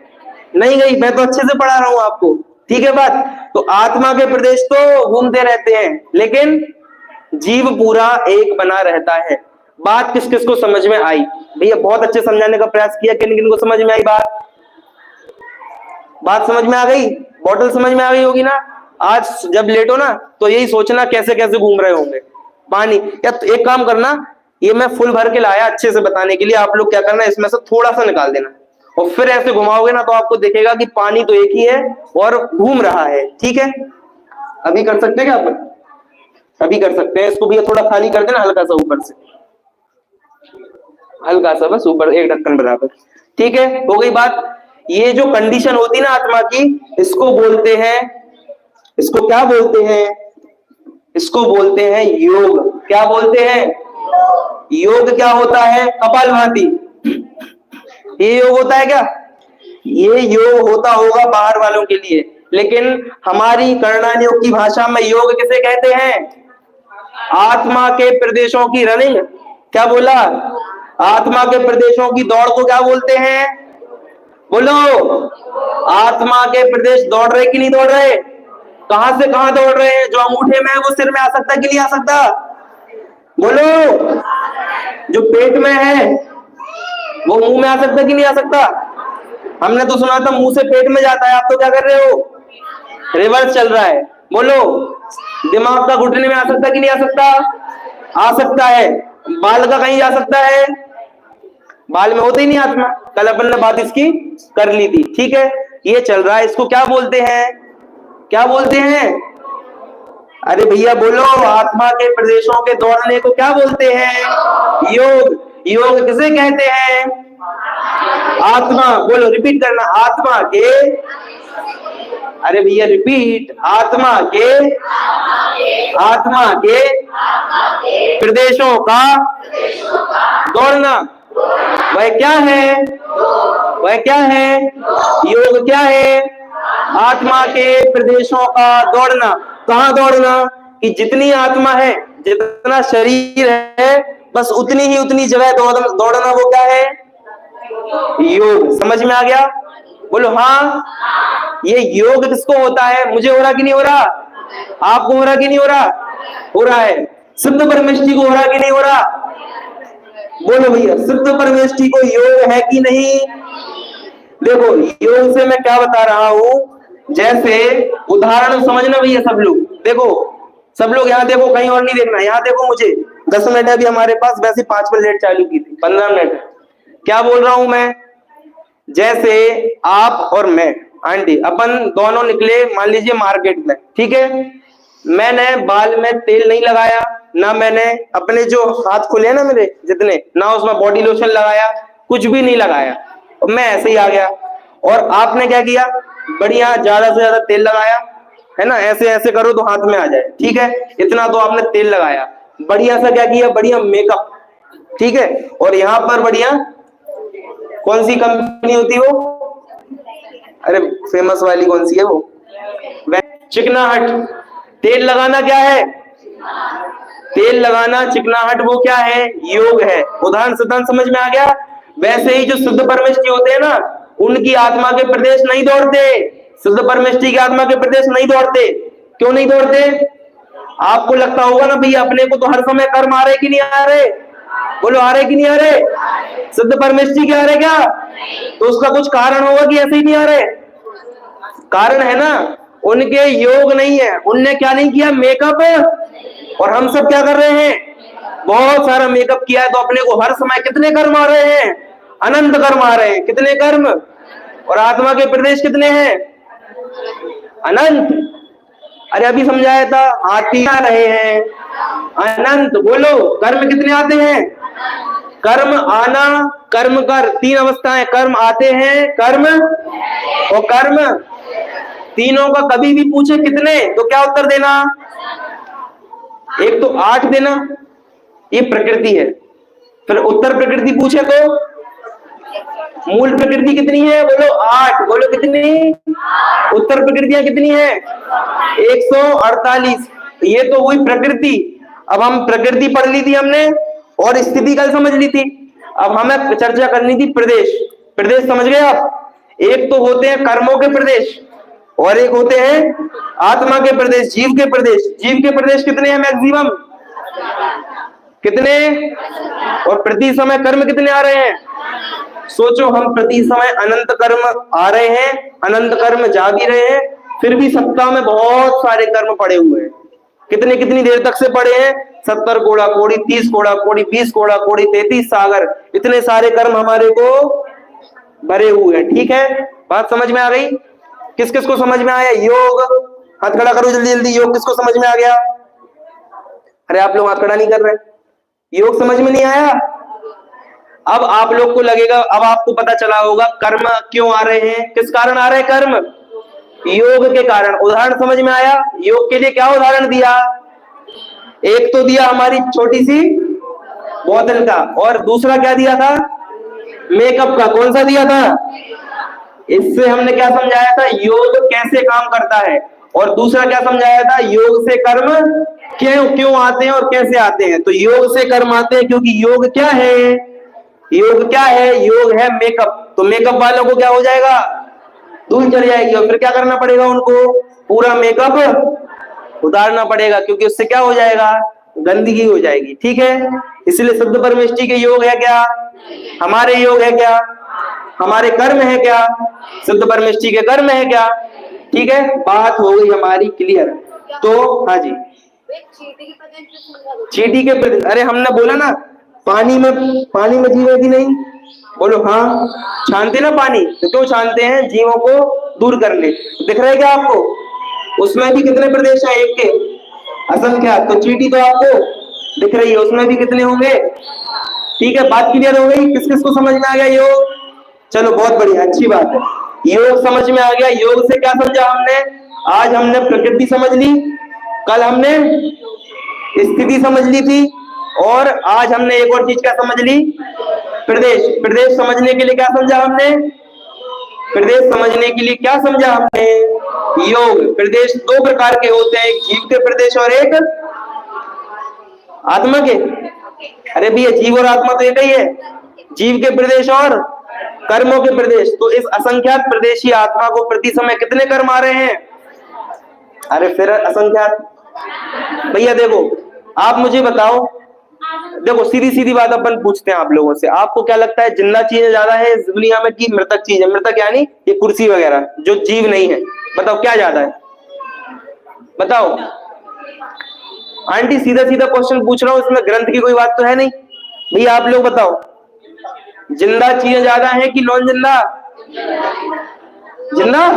नहीं गई। मैं तो अच्छे से पढ़ा रहा हूं आपको। ठीक है बात? तो आत्मा के प्रदेश तो घूमते रहते हैं, लेकिन जीव पूरा एक बना रहता है। बात किस किस को समझ में आई? भैया बहुत अच्छे समझाने का प्रयास किया, किन किन को समझ में आई बात समझ में आ गई? बोतल समझ में आ गई होगी ना? आज जब लेटो ना तो यही सोचना कैसे कैसे घूम रहे होंगे पानी। या तो एक काम करना, ये मैं फुल भर के लाया अच्छे से बताने के लिए, आप लोग क्या करना, इसमें से थोड़ा सा निकाल देना, और फिर ऐसे घुमाओगे ना तो आपको दिखेगा कि पानी तो एक ही है और घूम रहा है। ठीक है? अभी कर सकते हैं क्या आप? अभी कर सकते हैं। इसको भी थोड़ा खाली कर देना, हल्का सा ऊपर से, हल्का सा, बस ऊपर, 1 ढक्कन बराबर। ठीक है, हो गई बात। ये जो कंडीशन होती है ना आत्मा की, इसको बोलते हैं, इसको क्या बोलते हैं? इसको बोलते हैं योग। क्या बोलते हैं? योग। क्या होता है? कपालभाति। ये योग होता है क्या? ये योग होता होगा बाहर वालों के लिए, लेकिन हमारी करणान योग की भाषा में योग किसे कहते हैं? आत्मा के प्रदेशों की रनिंग। क्या बोला? आत्मा के प्रदेशों की दौड़ को क्या बोलते हैं? बोलो। आत्मा के प्रदेश दौड़ रहे कि नहीं दौड़ रहे? कहां से कहां दौड़ रहे हैं? जो अंगूठे में है वो सिर में आ सकता कि नहीं आ सकता? बोलो। जो पेट में है वो मुंह में आ सकता कि नहीं आ सकता? हमने तो सुना था मुंह से पेट में जाता है, आप तो क्या कर रहे हो? रिवर्स चल रहा है। बोलो। दिमाग का घुटने में आ सकता कि नहीं आ सकता? आ सकता है। बाल का कहीं जा सकता है? बाल में होते ही नहीं आत्मा। कल अपन ने बात इसकी कर ली थी। ठीक है, ये चल रहा है। इसको क्या बोलते हैं? क्या बोलते हैं? अरे भैया बोलो। आत्मा के प्रदेशों के दौड़ने को क्या बोलते हैं? योग। योग किसे कहते हैं? आत्मा, बोलो रिपीट करना, आत्मा के, अरे भैया रिपीट, आत्मा के प्रदेशों का दौड़ना, वह क्या है, वह क्या है, योग क्या है, आत्मा के प्रदेशों का दौड़ना। कहाँ दौड़ना, कि जितनी आत्मा है, जितना शरीर है, बस उतनी जगह दौड़ना, वो क्या है, योग। समझ में आ गया, बोलो हाँ। ये योग किसको होता है, मुझे हो रहा कि नहीं हो रहा, आपको हो रहा कि नहीं हो रहा, हो रहा है। शुद्ध परमेष्टि को हो रहा कि नहीं हो रहा, बोलो भैया, शुद्ध परमेष्टि को योग है कि नहीं। देखो योग से मैं क्या बता रहा हूं, जैसे उदाहरण समझना भैया सब लोग, देखो सब लोग यहाँ देखो, कहीं और नहीं देखना, यहाँ देखो मुझे। 10 मिनट है अभी हमारे पास, वैसे 5 मिनट लेट चालू की थी, 15 मिनट। क्या बोल रहा हूं मैं, जैसे आप और मैं आंटी अपन दोनों निकले मान लीजिए मार्केट में, ठीक है। मैंने बाल में तेल नहीं लगाया, ना मैंने अपने जो हाथ खुले ना मेरे जितने, ना उसमें बॉडी लोशन लगाया, कुछ भी नहीं लगाया, मैं ऐसे ही आ गया। और आपने क्या किया, बढ़िया ज्यादा से ज्यादा तेल लगाया, है ना, ऐसे ऐसे करो तो हाथ में आ जाए, ठीक है, इतना तो आपने तेल लगाया, बढ़िया सा क्या किया, बढ़िया मेकअप, ठीक है। और यहाँ पर बढ़िया, कौन सी कंपनी होती है वो, अरे फेमस वाली कौन सी है वो, चिकनाहट। तेल लगाना क्या है, तेल लगाना, चिकनाहट, वो क्या है, योग है। उदाहरण सिद्धांत समझ में आ गया। वैसे ही जो शुद्ध परमेष्टि होते हैं ना, उनकी आत्मा के प्रदेश नहीं दौड़ते, शुद्ध परमेष्टि की आत्मा के प्रदेश नहीं दौड़ते। क्यों नहीं दौड़ते, आपको लगता होगा ना भैया अपने को तो हर समय कर्म आ रहे कि नहीं आ रहे, बोलो आ रहे कि नहीं आ रहे, शुद्ध परमेष्टि के आ रहे क्या, तो उसका कुछ कारण होगा कि ऐसे ही नहीं आ रहे, कारण है ना, उनके योग नहीं है, उनने क्या नहीं किया, मेकअप। और हम सब क्या कर रहे हैं, बहुत सारा मेकअप किया है, तो अपने को हर समय कितने कर्म आ रहे हैं, अनंत कर्म आ रहे हैं, कितने कर्म, और आत्मा के प्रदेश कितने हैं, अनंत। अरे अभी समझाया था, हाथी आ रहे हैं अनंत, बोलो कर्म कितने आते हैं, कर्म आना, कर्म कर, 3 अवस्थाएं, कर्म आते हैं, कर्म और कर्म, तीनों का कभी भी पूछे कितने, तो क्या उत्तर देना, एक तो 8 देना, ये प्रकृति है। फिर उत्तर प्रकृति पूछे तो मूल प्रकृति कितनी है, बोलो 8, बोलो कितनी, उत्तर प्रकृतियां कितनी है, 148। ये तो हुई प्रकृति। अब हम प्रकृति पढ़ ली थी हमने, और स्थिति कल समझ ली थी, अब हमें चर्चा करनी थी प्रदेश। प्रदेश समझ गए आप, एक तो होते हैं कर्मों के प्रदेश, और एक होते हैं आत्मा के प्रदेश, जीव के प्रदेश। जीव के प्रदेश कितने हैं मैक्सिमम, कितने, और प्रति समय कर्म कितने आ रहे हैं, सोचो हम प्रति समय अनंत कर्म आ रहे हैं, अनंत कर्म जा भी रहे हैं, फिर भी सप्ताह में बहुत सारे कर्म पड़े हुए हैं। कितने कितनी देर तक से पड़े हैं, 70 कोड़ा कोड़ी, 30 कोड़ा कोड़ी, 20 कोड़ा कोड़ी, 33 सागर, इतने सारे कर्म हमारे को भरे हुए हैं। ठीक है, बात समझ में आ गई, किस किस को समझ में आया, योग हाथ खड़ा करो जल्दी जल्दी, योग किसको समझ में आ गया, अरे आप लोग हाथ खड़ा नहीं कर रहे, योग समझ में नहीं आया। अब आप लोग को लगेगा, अब आपको पता चला होगा कर्म क्यों आ रहे हैं, किस कारण आ रहे हैं कर्म, योग के कारण। उदाहरण समझ में आया, योग के लिए क्या उदाहरण दिया, एक तो दिया हमारी छोटी सी बोतल का, और दूसरा क्या दिया था, मेकअप का। कौन सा दिया था, इससे हमने क्या समझाया था, योग कैसे काम करता है, और दूसरा क्या समझाया था, योग से कर्म क्यों क्यों आते हैं और कैसे आते हैं। तो योग से कर्म आते हैं क्योंकि योग क्या है, योग क्या है, योग है मेकअप। तो मेकअप वालों को क्या हो जाएगा, धूल चढ़ जाएगी, और फिर क्या करना पड़ेगा उनको, पूरा मेकअप उतारना पड़ेगा, क्योंकि उससे क्या हो जाएगा, गंदगी हो जाएगी। ठीक है, इसलिए शुद्ध परमेष्टि के योग है क्या, हमारे योग है क्या, हमारे कर्म है क्या, शुद्ध परमेष्टि के कर्म है क्या। ठीक है, बात हो गई हमारी क्लियर। तो हाँ जी, चींटी के प्रति, अरे हमने बोला ना पानी में जीव है कि नहीं, बोलो हाँ, छानते ना पानी, तो क्यों छानते हैं, जीवों को दूर कर ले। दिख रहा है क्या आपको, उसमें भी कितने प्रदेश है, एक के असंख्यात, तो चींटी तो आपको दिख रही है, उसमें भी कितने होंगे। ठीक है, बात क्लियर हो गई, किस किस को समझ में आ गया योग, चलो बहुत बढ़िया, अच्छी बात है। योग समझ में आ गया। योग से क्या समझा हमने? आज हमने प्रकृति समझ ली, कल हमने स्थिति समझ ली थी, और आज हमने एक और चीज क्या समझ ली? प्रदेश। प्रदेश समझने के लिए क्या समझा हमने? प्रदेश समझने के लिए क्या समझा हमने? योग। प्रदेश दो प्रकार के होते हैं, एक जीव के प्रदेश और एक आत्मा के। अरे भैया, जीव और आत्मा तो एक ही है। जीव के प्रदेश और कर्मों के प्रदेश। तो इस असंख्यात प्रदेशी आत्मा को प्रति समय कितने कर्म आ रहे हैं? अरे फिर असंख्यात। भैया देखो, आप मुझे बताओ, देखो सीधी सीधी बात अपन पूछते हैं आप लोगों से, आपको क्या लगता है जिंदा चीजें ज्यादा है इस दुनिया में कि मृतक चीज है? मृतक यानी ये कुर्सी वगैरह जो जीव नहीं है, बताओ क्या ज्यादा है? बताओ आंटी, सीधा सीधा क्वेश्चन पूछ रहा हूं, इसमें ग्रंथ की कोई बात तो है नहीं। भैया आप लोग बताओ, जिंदा चीजें ज्यादा है कि नॉन जिंदा? जिंदा?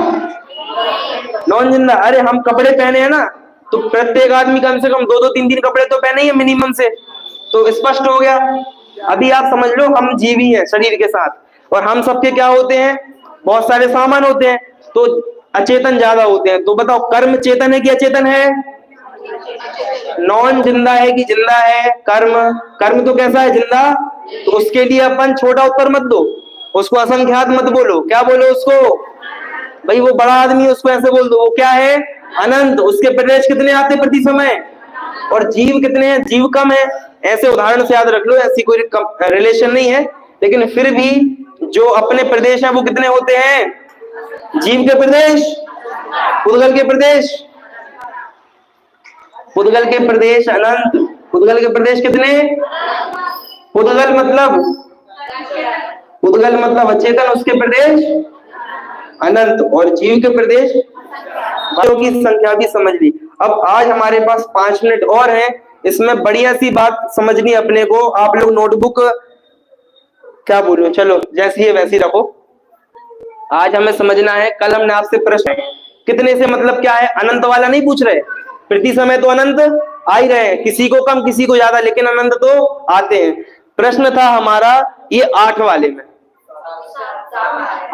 नॉन जिंदा? अरे हम कपड़े पहने हैं ना, तो प्रत्येक आदमी कम से कम 2-2 3-3 कपड़े तो पहने ही है मिनिमम से, तो स्पष्ट हो गया। अभी आप समझ लो, हम जीवी हैं शरीर के साथ, और हम सबके क्या होते हैं? बहुत सारे सामान होते हैं, तो अचेतन ज्यादा होते हैं। तो बताओ, कर्म चेतन है कि अचेतन है? नॉन जिंदा है कि जिंदा है? कर्म। कर्म तो कैसा है? जिंदा। तो उसके लिए अपन छोटा उत्तर मत दो, उसको असंख्यात मत बोलो। क्या बोलो उसको? भाई वो बड़ा आदमी है, उसको ऐसे बोल दो, वो क्या है? अनंत। उसके प्रदेश कितने आते प्रति समय? और जीव कितने हैं? जीव कम है। ऐसे उदाहरण से याद रख लो, ऐसी कोई रिलेशन नहीं है, लेकिन फिर भी जो अपने प्रदेश है वो कितने होते हैं? जीव के प्रदेश, पुद्गल के प्रदेश, पुद्गल के प्रदेश अनंत। पुद्गल के प्रदेश कितने? पुद्गल मतलब, पुद्गल मतलब अचेतन, उसके प्रदेश अनंत, और जीव के प्रदेश की संख्या भी समझ ली। अब आज हमारे पास 5 मिनट और हैं, इसमें बढ़िया सी बात समझनी अपने को। आप लोग नोटबुक, क्या बोल रहे हो, चलो जैसी है वैसी रखो। आज हमें समझना है, कल हमने आपसे प्रश्न कितने से मतलब क्या है, अनंत वाला नहीं पूछ रहे। प्रति समय तो अनंत आ ही रहे हैं, किसी को कम किसी को ज्यादा, लेकिन अनंत तो आते हैं। प्रश्न था हमारा ये 8 वाले में,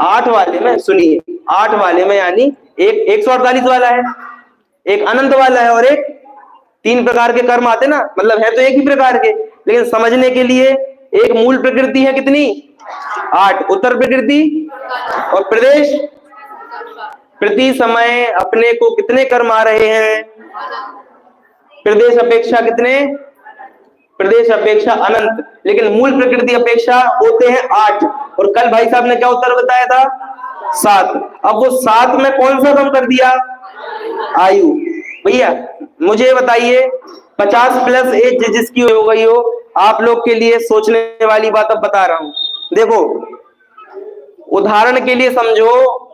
8 वाले में सुनिए, 8 वाले में यानी एक 148 वाला है, एक अनंत वाला है, और एक 3 प्रकार के कर्म आते ना, मतलब है तो एक ही प्रकार के, लेकिन समझने के लिए एक मूल प्रकृति है कितनी? 8, उत्तर प्रकृति और प्रदेश। प्रति समय अपने को कितने कर्म आ रहे हैं? प्रदेश अपेक्षा कितने? प्रदेश अपेक्षा अनंत, लेकिन मूल प्रकृति अपेक्षा होते हैं 8। और कल भाई साहब ने क्या उत्तर बताया था? 7। अब वो 7 में कौन सा कम कर दिया? आयु। भैया मुझे बताइए, 50 प्लस एज जिसकी हो गई हो, आप लोग के लिए सोचने वाली बात अब बता रहा हूं। देखो उदाहरण के लिए समझो,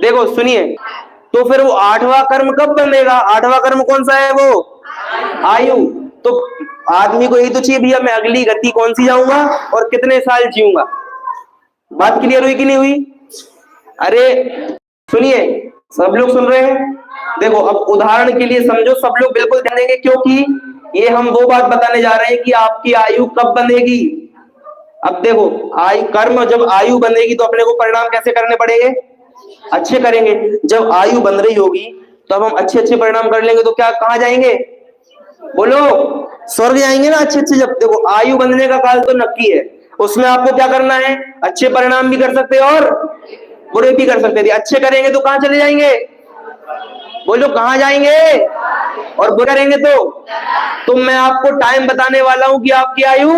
देखो सुनिए, तो फिर वो 8वां कर्म कब बनेगा? 8वां कर्म कौन सा है? वो आयु। तो आदमी को यही तो चाहिए, भैया मैं अगली गति कौन सी जाऊंगा और कितने साल जीऊंगा। बात क्लियर हुई कि नहीं हुई? अरे सुनिए, सब लोग सुन रहे हैं? देखो अब उदाहरण के लिए समझो, सब लोग बिल्कुल ध्यान देंगे, क्योंकि ये हम वो बात बताने जा रहे हैं कि आपकी आयु कब बंधेगी। अब देखो, आयु कर्म जब आयु बंधेगी तो अपने को परिणाम कैसे करने पड़ेंगे? अच्छे करेंगे। जब आयु बंध रही होगी तो अब हम अच्छे अच्छे परिणाम कर लेंगे, तो क्या कहाँ जाएंगे? बोलो, स्वर्ग जाएंगे ना अच्छे अच्छे। जब देखो आयु बंधने का काल तो नक्की है, उसमें आपको क्या करना है? अच्छे परिणाम भी कर सकते हैं और बुरे भी कर सकते थे। अच्छे करेंगे तो कहाँ चले जाएंगे? बोलो कहाँ जाएंगे? और बुरे करेंगे तो मैं आपको टाइम बताने वाला हूं कि आपकी आयु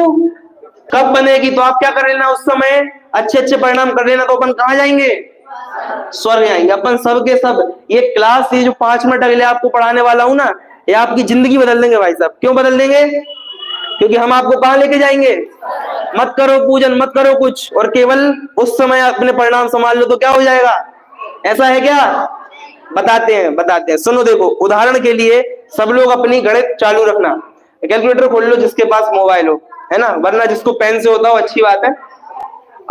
कब बनेगी। तो आप क्या कर लेना, उस समय अच्छे अच्छे परिणाम कर लेना, तो अपन कहाँ जाएंगे? स्वर्ग जाएंगे अपन सब के सब। ये क्लास, ये जो 5 मिनट अगले आपको पढ़ाने वाला हूं ना, ये आपकी जिंदगी बदल देंगे भाई साहब। क्यों बदल देंगे? क्योंकि हम आपको कहाँ लेके जाएंगे? मत करो पूजन, मत करो कुछ, और केवल उस समय अपने परिणाम संभाल लो तो क्या हो जाएगा। ऐसा है क्या? बताते हैं सुनो। देखो उदाहरण के लिए सब लोग अपनी गणित चालू रखना, कैलकुलेटर खोल लो जिसके पास मोबाइल हो, है ना, वरना जिसको पेन से होता हो अच्छी बात है।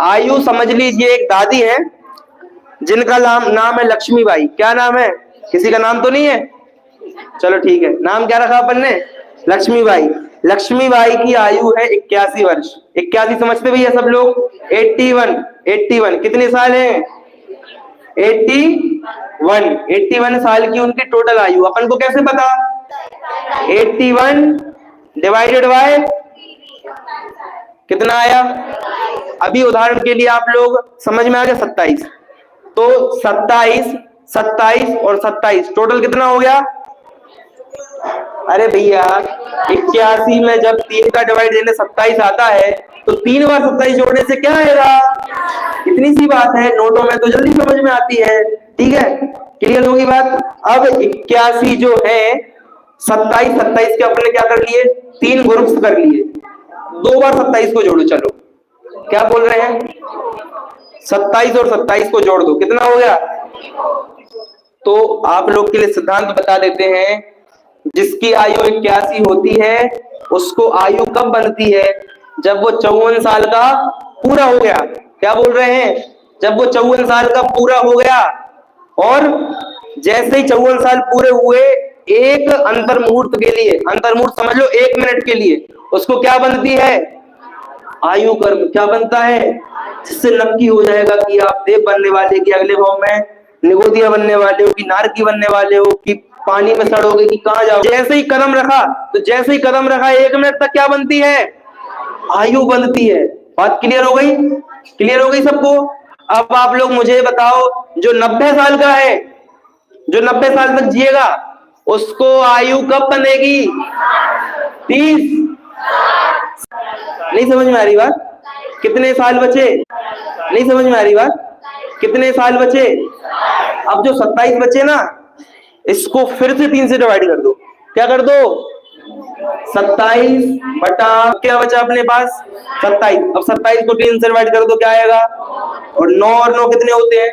आयु समझ लीजिए, एक दादी है जिनका नाम है लक्ष्मीबाई। क्या नाम है? किसी का नाम तो नहीं है? चलो ठीक है, नाम क्या रखा अपन ने? लक्ष्मीबाई। लक्ष्मीबाई की आयु है 81 वर्ष। 81 समझते भैया सब लोग? 81 कितने साल है? 81 साल की उनकी टोटल आयु। अपन को कैसे पता? 81 डिवाइडेड बाय कितना आया? अभी उदाहरण के लिए आप लोग समझ में आ गया 27, तो 27 और 27 टोटल कितना हो गया? अरे भैया 81 में जब 3 का डिवाइड देने 27 आता है तो 3 बार 27 जोड़ने से क्या आएगा? इतनी सी बात है, नोटों में तो जल्दी समझ में आती है। ठीक है, क्लियर होगी बात? अब 81 जो है 27 के अपने क्या कर लिए? 3 ग्रुप्स कर लिए। 2 बार 27 को जोड़ो। चलो क्या बोल रहे हैं? 27 और 27 को जोड़ दो, कितना हो गया? तो आप लोग के लिए सिद्धांत बता देते हैं, जिसकी आयु 81 होती है उसको आयु कब बनती है? जब वो 54 साल का पूरा हो गया। क्या बोल रहे हैं? जब वो 54 साल का पूरा हो गया, और जैसे ही 54 साल पूरे हुए, एक अंतर मुहूर्त के लिए, अंतर मुहूर्त समझ लो 1 मिनट के लिए, उसको क्या बनती है? आयु कर्म। क्या बनता है? जिससे नक्की हो जाएगा कि आप देव बनने वाले, कि अगले भाव में निगोदिया बनने वाले हो, कि नारकी बनने वाले हो, कि पानी में सड़ोगे, कि कहां जाओगे। जैसे ही कदम रखा, तो जैसे ही कदम रखा 1 मिनट तक क्या बनती है? आयु बनती है। बात क्लियर हो गई? क्लियर हो गई सबको? अब आप लोग मुझे बताओ, जो 90 साल का है, जो 90 साल तक जिएगा, उसको आयु कब बनेगी? 30। नहीं समझ में आ रही बात? कितने साल बचे? नहीं समझ में आ रही बात? कितने साल बचे? अब जो 27 बचे ना, इसको फिर से 3 से डिवाइड कर दो। क्या कर दो? 27 बटा क्या बचा अपने पास? 27। अब 27 को 3 से डिवाइड कर दो, क्या आएगा? और 9 और 9 कितने होते हैं?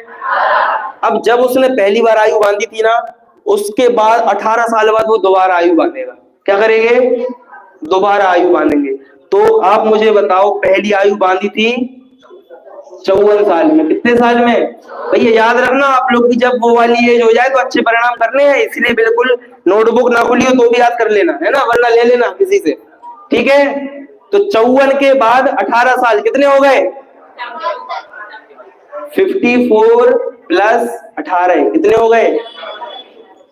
अब जब उसने पहली बार आयु बांधी थी ना, उसके बाद 18 साल बाद वो दोबारा आयु बांधेगा। क्या करेंगे? दोबारा आयु बांधेंगे। तो आप मुझे बताओ, पहली आयु बांधी थी 54 साल में। कितने साल में? भैया याद रखना आप लोग की, जब वो वाली एज हो जाए तो अच्छे परिणाम करने हैं, इसलिए बिल्कुल नोटबुक ना खुलियो तो भी याद कर लेना है ना, वरना ले लेना किसी से। ठीक है, तो 54 के बाद 18 साल कितने हो गए? 54 प्लस 18 कितने हो गए?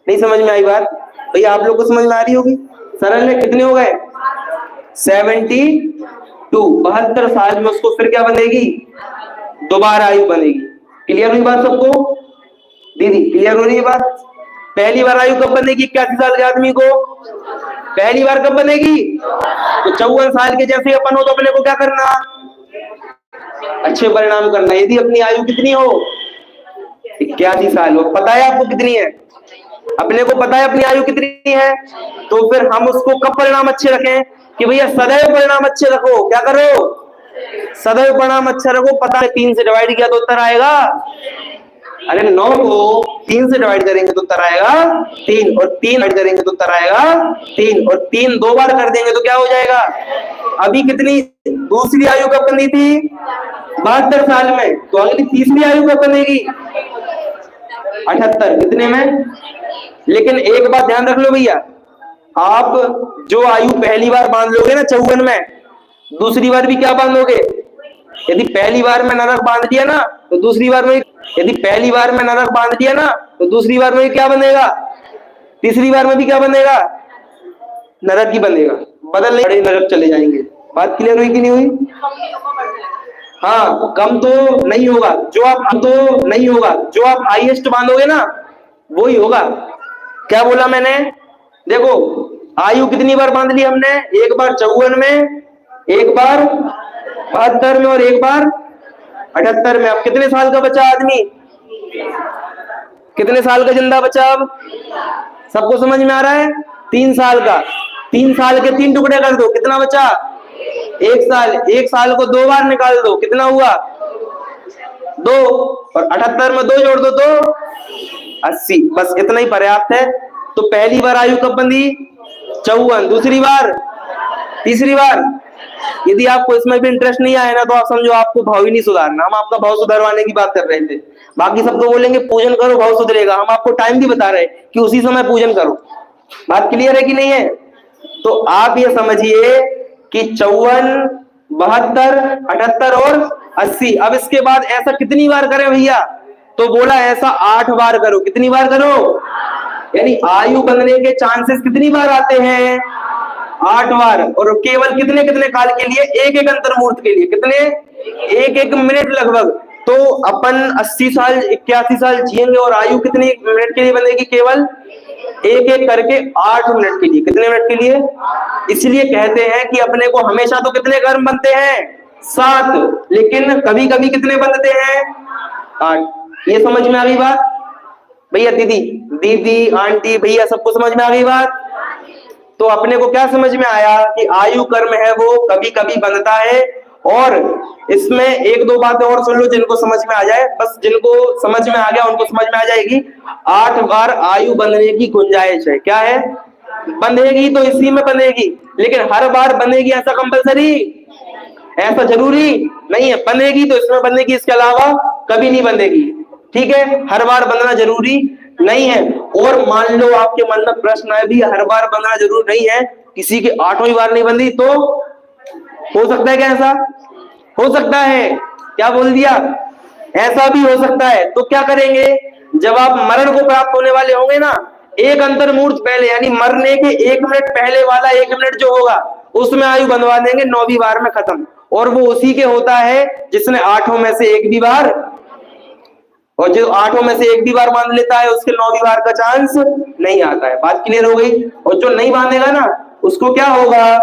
नहीं समझ में आई बात? भैया आप लोग को समझ में आ रही होगी? सरल है। कितने हो गए? 72। 72 साल में उसको फिर क्या बनेगी? दोबारा आयु बनेगी। क्लियर हुई बात सबको? दीदी क्लियर हो रही है बात? पहली बार आयु कब बनेगी 81 साल के आदमी को? पहली बार कब बनेगी? तो 54 साल के जैसे अपन हो तो अपने को क्या करना? अच्छे परिणाम करना। यदि अपनी आयु कितनी हो? 81 साल हो। पता है आपको कितनी है? अपने को पता है अपनी आयु कितनी है? तो फिर हम उसको कब परिणाम अच्छे रखें? कि भैया सदैव परिणाम अच्छे रखो। क्या करो? सदैव परिणाम अच्छा रखो। पता है 3 से डिवाइड किया तो उत्तर आएगा? अरे 9 को 3 से डिवाइड करेंगे तो उत्तर आएगा 3, और 3 डिवाइड करेंगे तो उत्तर आएगा 3, और 3 2 बार कर देंगे तो क्या हो जाएगा? अभी कितनी दूसरी आयु कब बनी थी? 72 साल में। तो अगली तीसरी आयु कब बनेगी? 78। कितने में? लेकिन एक बात ध्यान रख लो भैया, आप जो आयु पहली बार बांध लोगे ना 54 में, दूसरी बार भी क्या बांधोगे? यदि पहली बार में नरक बांध दिया ना, तो दूसरी बार में, यदि पहली बार में नरक बांध दिया ना, तो दूसरी बार में क्या बनेगा? तीसरी बार में भी क्या बनेगा? नरक ही बनेगा। बदल नहीं, बड़े नरक चले जाएंगे। बात क्लियर हुई कि नहीं हुई? हाँ, कम तो नहीं होगा। जो आप हाईएस्ट बांधोगे ना, वो ही होगा। क्या बोला मैंने? देखो, आयु कितनी बार बांध ली हमने? एक बार 54 में, एक बार 72 में, और एक बार 78 में। अब कितने साल का बचा आदमी? कितने साल का जिंदा बचा? अब सबको समझ में आ रहा है? 3 साल का। 3 साल के 3 टुकड़े कर दो, कितना बचा? 1 साल। 1 साल को 2 बार निकाल दो, कितना हुआ? 2, और 78 में 2 जोड़ दो तो 80। बस इतना ही पर्याप्त है। तो पहली बार आयु कब बंधी? 54। दूसरी बार, तीसरी बार। यदि आपको इसमें भी इंटरेस्ट नहीं आया ना, तो आप समझो आपको भाव ही नहीं सुधारना। हम आपका भाव सुधारवाने की बात कर रहे थे। बाकी सब तो बोलेंगे पूजन करो भाव सुधरेगा, हम आपको टाइम भी बता रहे कि उसी समय पूजन करो। बात क्लियर है कि नहीं है? तो आप ये समझिए कि 54, 72, 78 और 80। अब इसके बाद ऐसा कितनी बार करें भैया? तो बोला ऐसा 8 बार करो। कितनी बार करो? यानी आयु बनने के चांसेस कितनी बार आते हैं? 8 बार। और केवल कितने कितने काल के लिए? एक एक अंतर्मुहूर्त के लिए। कितने? एक एक मिनट लगभग। तो अपन 80 साल 81 साल जिएंगे और आयु कितने मिनट के लिए बनेगी? केवल एक एक करके 8 मिनट के लिए। कितने मिनट के लिए? इसलिए कहते हैं कि अपने को हमेशा तो कितने कर्म बनते हैं? 7, लेकिन कभी कभी कितने बनते हैं? 8। ये समझ में आ गई बात भैया? दीदी आंटी भैया सबको समझ में आ गई बात? तो अपने को क्या समझ में आया कि आयु कर्म है वो कभी कभी बनता है। और इसमें एक दो बातें और सुन लो जिनको समझ में आ जाए, बस जिनको समझ में आ गया उनको समझ में आ जाएगी। 8 बार आयु बनने की गुंजाइश है। क्या है? बंधेगी तो इसी में बंधेगी, लेकिन हर बार बंधेगी ऐसा कंपलसरी, ऐसा जरूरी नहीं है। बंधेगी तो इसमें बंधेगी, इसके अलावा कभी नहीं बंधेगी। ठीक है, हर बार बंधना जरूरी नहीं है। और मान लो आपके मन में प्रश्न है भी हर बार बंधना जरूरी नहीं है, किसी के 8वीं बार नहीं बंधी तो हो सकता है क्या? ऐसा हो सकता है? क्या बोल दिया? ऐसा भी हो सकता है। तो क्या करेंगे? जब आप मरण को प्राप्त होने वाले होंगे ना, एक अंतर्मुहूर्त पहले यानी मरने के 1 मिनट पहले वाला 1 मिनट जो होगा उसमें आयु बंधवा देंगे, 9वीं बार में खत्म। और वो उसी के होता है जिसने 8 में से 1 भी बार, और जो 8 में से 1 भी बार बांध लेता है उसके 9वीं बार का चांस नहीं आता है। बात क्लियर हो गई? और जो नहीं बांधेगा ना उसको क्या होगा?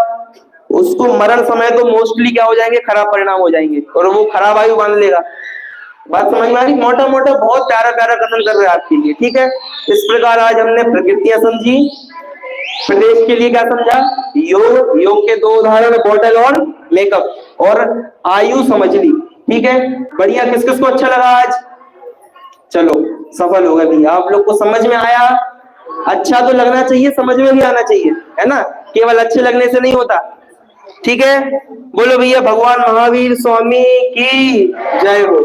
उसको मरण समय तो मोस्टली क्या हो जाएंगे? खराब परिणाम हो जाएंगे और वो खराब आयु बांध लेगा। बात समझ में आ रही? मोटा मोटा बहुत प्यारा प्यारा कथन कर रहे हैं आपके लिए। ठीक है, इस प्रकार आज हमने प्रकृतियां समझी, प्रदेश के लिए क्या समझा? योग, योग के 2 उदाहरण बॉटल और मेकअप, और आयु समझ ली। ठीक है, बढ़िया। किस किस को अच्छा लगा आज? चलो सफल हो गए भैया। आप लोग को समझ में आया? अच्छा तो लगना चाहिए, समझ में भी आना चाहिए, है ना? केवल अच्छे लगने से नहीं होता। ठीक है, बोलो भैया भगवान महावीर स्वामी की जय हो।